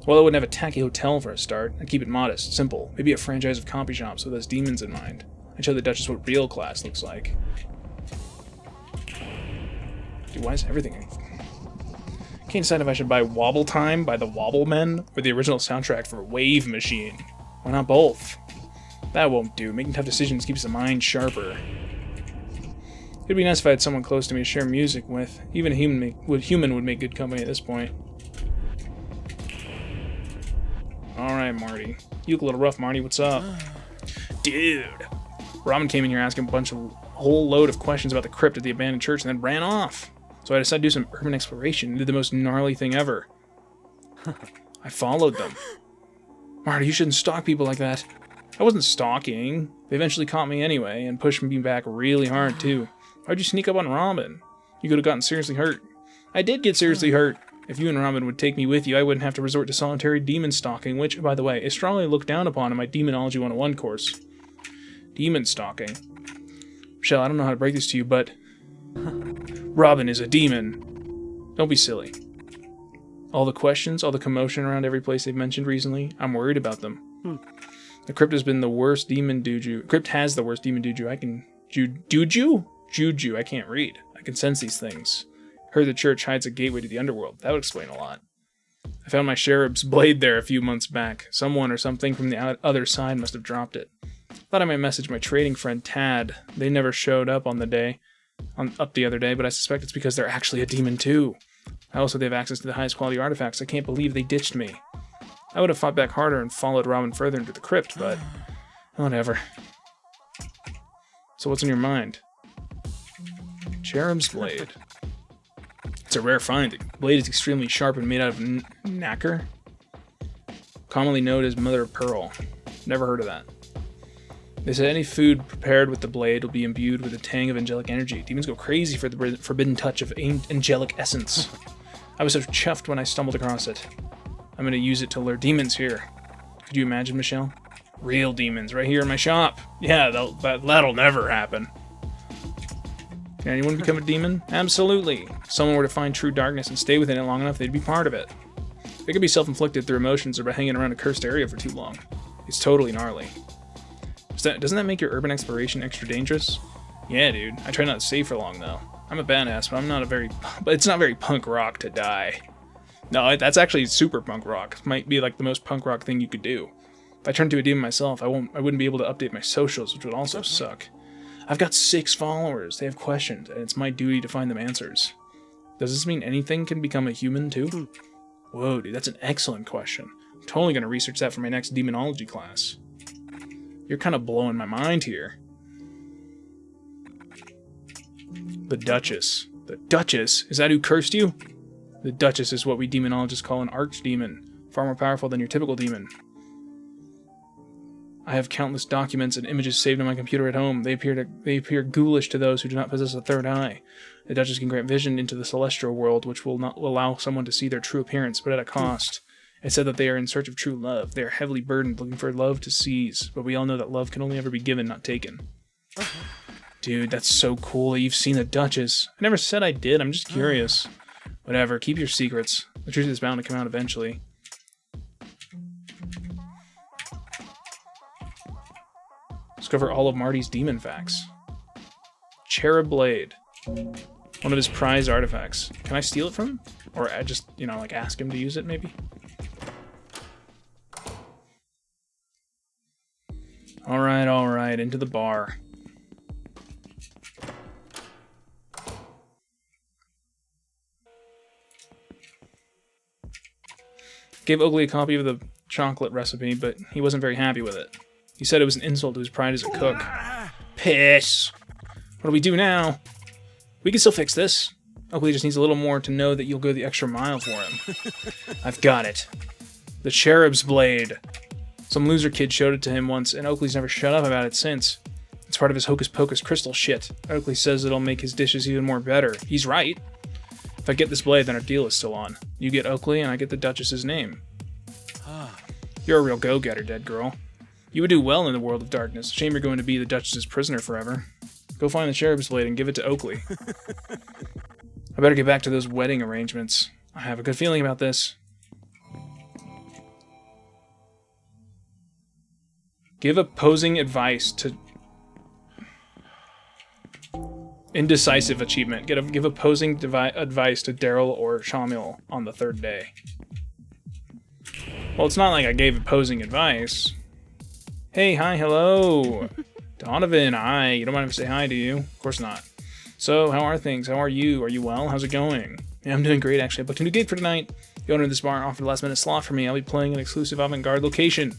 Well, I wouldn't have a tacky hotel for a start. I'd keep it modest, simple. Maybe a franchise of copy shops with us demons in mind. I'd show the Duchess what real class looks like. Dude, why is everything... Can't decide if I should buy Wobble Time by the Wobble Men or the original soundtrack for Wave Machine. Why not both? That won't do. Making tough decisions keeps the mind sharper. It'd be nice if I had someone close to me to share music with. Even a human would make good company at this point. Alright, Marty. You look a little rough, Marty. What's up? Dude! Robin came in here asking a whole load of questions about the crypt at the abandoned church and then ran off. So I decided to do some urban exploration and did the most gnarly thing ever. I followed them. Marty, you shouldn't stalk people like that. I wasn't stalking. They eventually caught me anyway and pushed me back really hard, too. Why'd you sneak up on Robin? You could have gotten seriously hurt. I did get seriously hurt. If you and Robin would take me with you, I wouldn't have to resort to solitary demon stalking, which, by the way, is strongly looked down upon in my Demonology 101 course. Demon stalking. Michelle, I don't know how to break this to you, but... Robin is a demon. Don't be silly. All the questions, all the commotion around every place they've mentioned recently, I'm worried about them. The crypt has been the worst demon juju. Crypt has the worst demon juju. I can... Juju? I can't read. I can sense these things. Heard the church hides a gateway to the underworld. That would explain a lot. I found my cherub's blade there a few months back. Someone or something from the other side must have dropped it. Thought I might message my trading friend Tad. They never showed up the other day, but I suspect it's because they're actually a demon too. I also have access to the highest quality artifacts. I can't believe they ditched me. I would have fought back harder and followed Robin further into the crypt, but whatever. So what's on your mind? Cherub's blade. It's a rare find. The blade is extremely sharp and made out of nacre, commonly known as mother of pearl. Never heard of that. They said any food prepared with the blade will be imbued with a tang of angelic energy. Demons go crazy for the forbidden touch of angelic essence. I was so chuffed when I stumbled across it. I'm going to use it to lure demons here. Could you imagine, Michelle? Real demons right here in my shop. Yeah, that'll never happen. Can anyone become a demon? Absolutely. If someone were to find true darkness and stay within it long enough, they'd be part of it. It could be self-inflicted through emotions or by hanging around a cursed area for too long. It's totally gnarly. Doesn't that make your urban exploration extra dangerous? Yeah, dude. I try not to stay for long, though. I'm a badass, but it's not very punk rock to die. No, that's actually super punk rock. It might be like the most punk rock thing you could do. If I turned to a demon myself, I wouldn't be able to update my socials, which would also suck. I've got 6 followers. They have questions, and it's my duty to find them answers. Does this mean anything can become a human, too? Whoa, dude, that's an excellent question. I'm totally going to research that for my next demonology class. You're kind of blowing my mind here. The Duchess. The Duchess? Is that who cursed you? The Duchess is what we demonologists call an archdemon. Far more powerful than your typical demon. I have countless documents and images saved on my computer at home. They appear ghoulish to those who do not possess a third eye. The Duchess can grant vision into the celestial world, which will not allow someone to see their true appearance, but at a cost. It said that they are in search of true love. They are heavily burdened, looking for love to seize. But we all know that love can only ever be given, not taken. Dude, that's so cool that you've seen the Duchess. I never said I did, I'm just curious. Whatever, keep your secrets. The truth is bound to come out eventually. Discover all of Marty's demon facts. Cherub Blade. One of his prized artifacts. Can I steal it from him? Or I just, like ask him to use it, maybe? Alright, into the bar. Gave Oakley a copy of the chocolate recipe, but he wasn't very happy with it. He said it was an insult to his pride as a cook. Piss! What do we do now? We can still fix this. Oakley just needs a little more to know that you'll go the extra mile for him. I've got it. The Cherub's Blade. Some loser kid showed it to him once, and Oakley's never shut up about it since. It's part of his hocus pocus crystal shit. Oakley says it'll make his dishes even more better. He's right. If I get this blade, then our deal is still on. You get Oakley, and I get the Duchess's name. You're a real go-getter, dead girl. You would do well in the world of darkness. Shame you're going to be the Duchess's prisoner forever. Go find the Cherub's Blade and give it to Oakley. I better get back to those wedding arrangements. I have a good feeling about this. Give opposing advice to... Indecisive achievement. Give opposing advice to Daryl or Shamil on the third day. Well, it's not like I gave opposing advice. Hey, hi, hello. Donovan, hi. You don't mind if I say hi, do you? Of course not. So, how are things? How are you? Are you well? How's it going? Yeah, I'm doing great, actually. I booked a new gig for tonight. The owner of this bar offered a last-minute slot for me. I'll be playing an exclusive avant-garde location.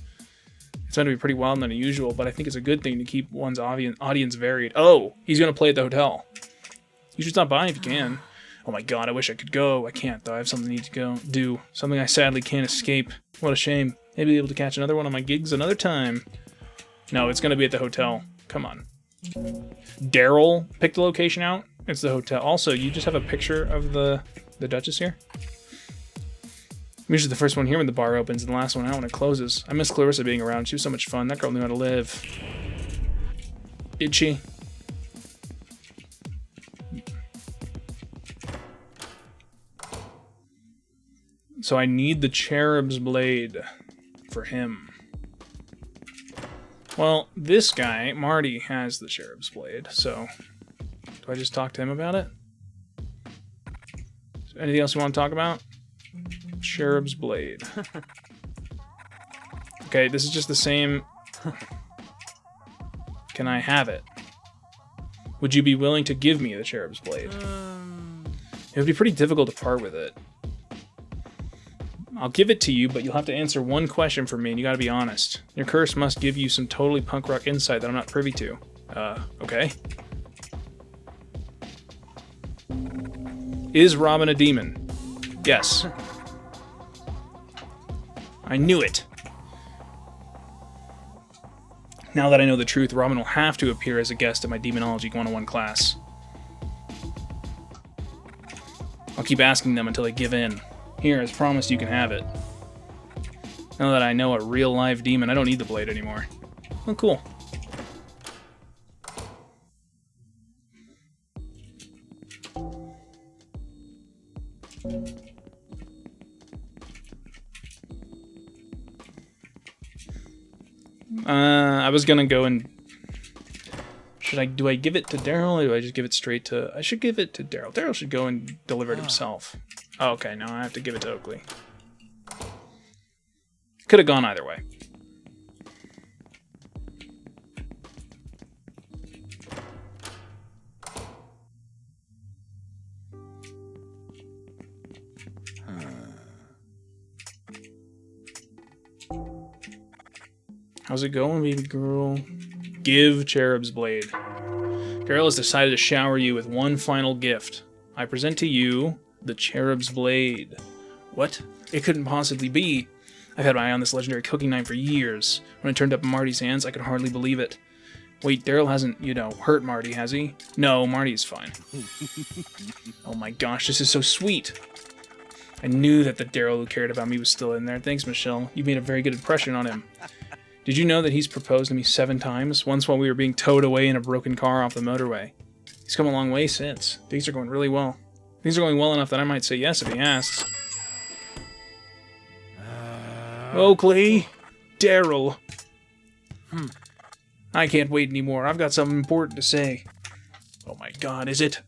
It's meant to be pretty wild and unusual, but I think it's a good thing to keep one's audience varied. Oh, he's going to play at the hotel. You should stop by if you can. Oh my god, I wish I could go. I can't, though. I have something I need to do. Something I sadly can't escape. What a shame. Maybe be able to catch another one of my gigs another time. No, it's going to be at the hotel. Come on. Daryl picked the location out. It's the hotel. Also, you just have a picture of the Duchess here? I'm usually the first one here when the bar opens and the last one out when it closes. I miss Clarissa being around. She was so much fun. That girl knew how to live. Did she? So I need the Cherub's Blade for him. Well, this guy, Marty, has the Cherub's Blade, so... Do I just talk to him about it? Anything else you want to talk about? Cherub's Blade. Okay, this is just the same... Can I have it? Would you be willing to give me the Cherub's Blade? It would be pretty difficult to part with it. I'll give it to you, but you'll have to answer one question for me, and you gotta be honest. Your curse must give you some totally punk rock insight that I'm not privy to. Okay. Is Robin a demon? Yes. I knew it. Now that I know the truth, Robin will have to appear as a guest at my Demonology 101 class. I'll keep asking them until they give in. Here, as promised, you can have it. Now that I know a real live demon, I don't need the blade anymore. Oh, cool. I was gonna go and... Do I give it to Daryl, or do I just give it straight to... I should give it to Daryl. Daryl should go and deliver it himself. Oh, okay, no, I have to give it to Oakley. Could have gone either way. How's it going, baby girl? Give Cherub's Blade. Daryl has decided to shower you with one final gift. I present to you the Cherub's Blade. What? It couldn't possibly be. I've had my eye on this legendary cooking knife for years. When it turned up in Marty's hands, I could hardly believe it. Wait, Daryl hasn't, hurt Marty, has he? No, Marty's fine. Oh my gosh, this is so sweet. I knew that the Daryl who cared about me was still in there. Thanks, Michelle. You made a very good impression on him. Did you know that he's proposed to me 7 times? Once while we were being towed away in a broken car off the motorway. He's come a long way since. Things are going really well. Things are going well enough that I might say yes if he asks. Oakley! Daryl! I can't wait anymore. I've got something important to say. Oh my god, is it?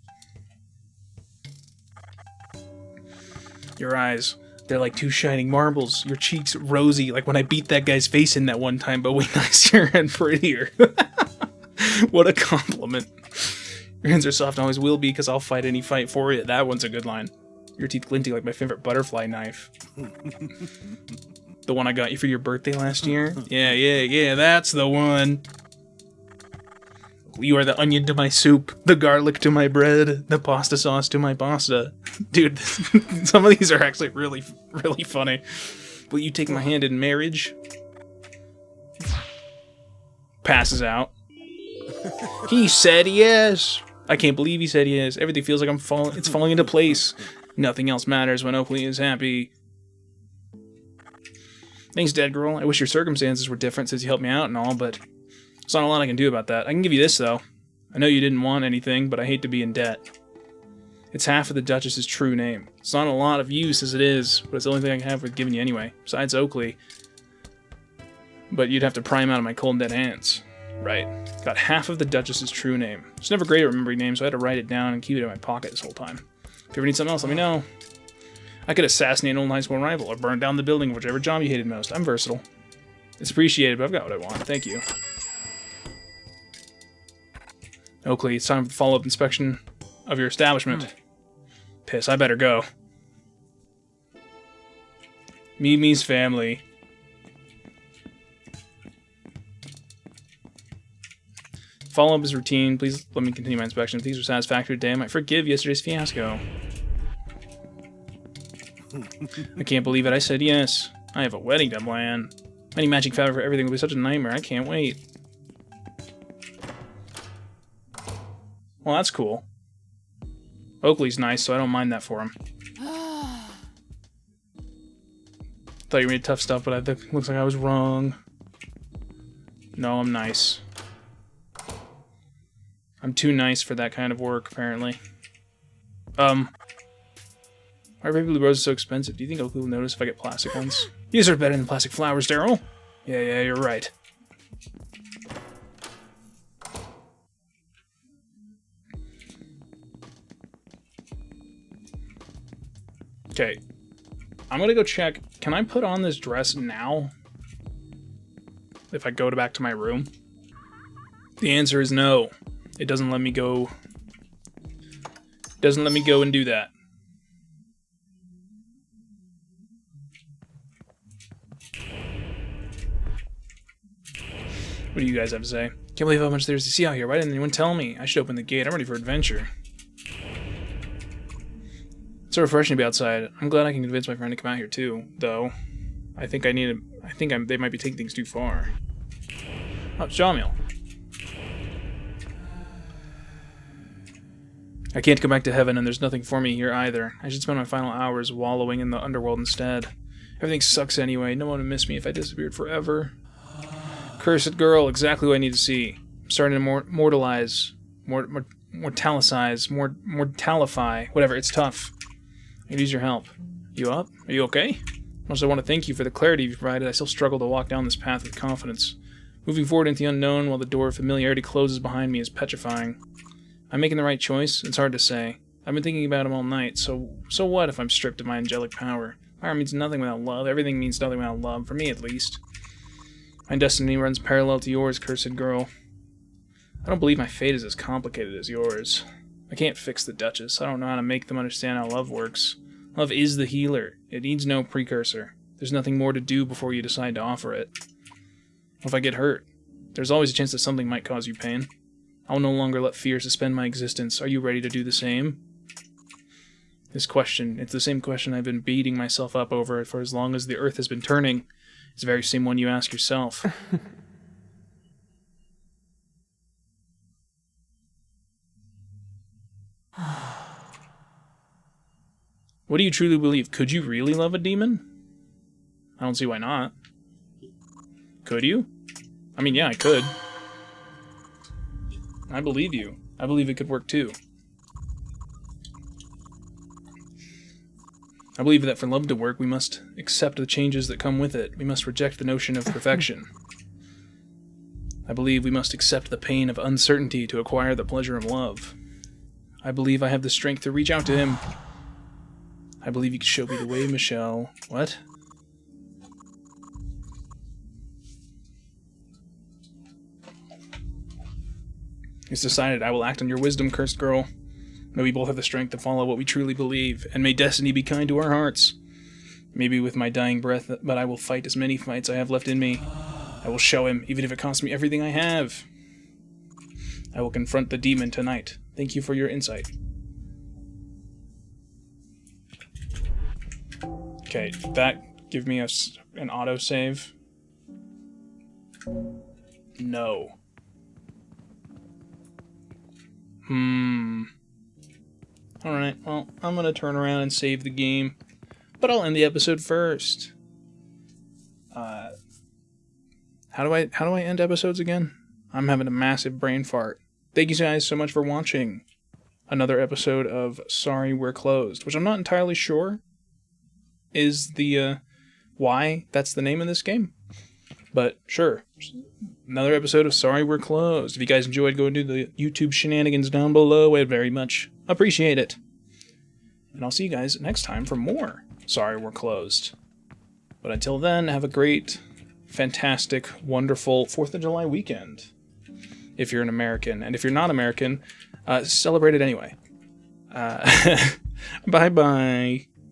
Your eyes. They're like 2 shining marbles. Your cheeks rosy, like when I beat that guy's face in that one time, but way nicer and prettier. What a compliment. Your hands are soft and always will be, because I'll fight any fight for you. That one's a good line. Your teeth glinting like my favorite butterfly knife. The one I got you for your birthday last year? Yeah, that's the one. You are the onion to my soup, the garlic to my bread, the pasta sauce to my pasta. Dude, some of these are actually really, really funny. Will you take my hand in marriage? Passes out. He said yes. I can't believe he said yes. Everything feels like it's falling into place. Nothing else matters when Oakley is happy. Thanks, dead girl. I wish your circumstances were different since you helped me out and all, but there's not a lot I can do about that. I can give you this, though. I know you didn't want anything, but I hate to be in debt. It's half of the Duchess's true name. It's not a lot of use as it is, but it's the only thing I can have with giving you anyway. Besides Oakley. But you'd have to pry him out of my cold dead hands. Right. Got half of the Duchess's true name. It's never great at remembering names, so I had to write it down and keep it in my pocket this whole time. If you ever need something else, let me know. I could assassinate an old high school rival or burn down the building of whichever job you hated most. I'm versatile. It's appreciated, but I've got what I want. Thank you. Oakley, it's time for the follow-up inspection of your establishment. Piss, I better go. Mimi's family. Follow-up is routine. Please let me continue my inspection. If these are satisfactory today, I might forgive yesterday's fiasco. I can't believe it. I said yes. I have a wedding to plan. Finding matching fabric for everything will be such a nightmare. I can't wait. Well, that's cool. Oakley's nice, so I don't mind that for him. Thought you made tough stuff, but I think looks like I was wrong. No, I'm nice. I'm too nice for that kind of work, apparently. Why are baby blue roses so expensive? Do you think Oakley will notice if I get plastic ones? These are better than plastic flowers, Daryl. Yeah, you're right. Okay. I'm gonna go check. Can I put on this dress now? If I go back to my room? The answer is no. It doesn't let me go. It doesn't let me go and do that. What do you guys have to say? Can't believe how much there's to see out here. Why didn't anyone tell me? I should open the gate. I'm ready for adventure. It's so refreshing to be outside. I'm glad I can convince my friend to come out here too, though. I think they might be taking things too far. Oh, it's Jamil. I can't go back to heaven, and there's nothing for me here either. I should spend my final hours wallowing in the underworld instead. Everything sucks anyway. No one would miss me if I disappeared forever. Cursed girl, exactly what I need to see. I'm starting to mortalify, whatever, it's tough. I could use your help. You up? Are you okay? Also, I want to thank you for the clarity you've provided. I still struggle to walk down this path with confidence. Moving forward into the unknown while the door of familiarity closes behind me is petrifying. I'm making the right choice? It's hard to say. I've been thinking about him all night, so what if I'm stripped of my angelic power? Power means nothing without love. Everything means nothing without love, for me at least. My destiny runs parallel to yours, cursed girl. I don't believe my fate is as complicated as yours. I can't fix the Duchess. I don't know how to make them understand how love works. Love is the healer. It needs no precursor. There's nothing more to do before you decide to offer it. What if I get hurt? There's always a chance that something might cause you pain. I will no longer let fear suspend my existence. Are you ready to do the same? This question, it's the same question I've been beating myself up over for as long as the earth has been turning. It's the very same one you ask yourself. What do you truly believe? Could you really love a demon? I don't see why not. Could you? I mean, yeah, I could. I believe you. I believe it could work too. I believe that for love to work, we must accept the changes that come with it. We must reject the notion of perfection. I believe we must accept the pain of uncertainty to acquire the pleasure of love. I believe I have the strength to reach out to him. I believe you can show me the way, Michelle. What? It's decided. I will act on your wisdom, cursed girl. May we both have the strength to follow what we truly believe, and may destiny be kind to our hearts. Maybe with my dying breath, but I will fight as many fights I have left in me. I will show him, even if it costs me everything I have. I will confront the demon tonight. Thank you for your insight. Okay, that give me an autosave. No. Alright, well, I'm gonna turn around and save the game. But I'll end the episode first. How do I end episodes again? I'm having a massive brain fart. Thank you guys so much for watching another episode of Sorry We're Closed, which I'm not entirely sure is the why that's the name of this game. But sure, another episode of Sorry We're Closed. If you guys enjoyed, go and do the YouTube shenanigans down below. I'd very much appreciate it. And I'll see you guys next time for more Sorry We're Closed. But until then, have a great, fantastic, wonderful 4th of July weekend. If you're an American. And if you're not American, celebrate it anyway. Bye-bye.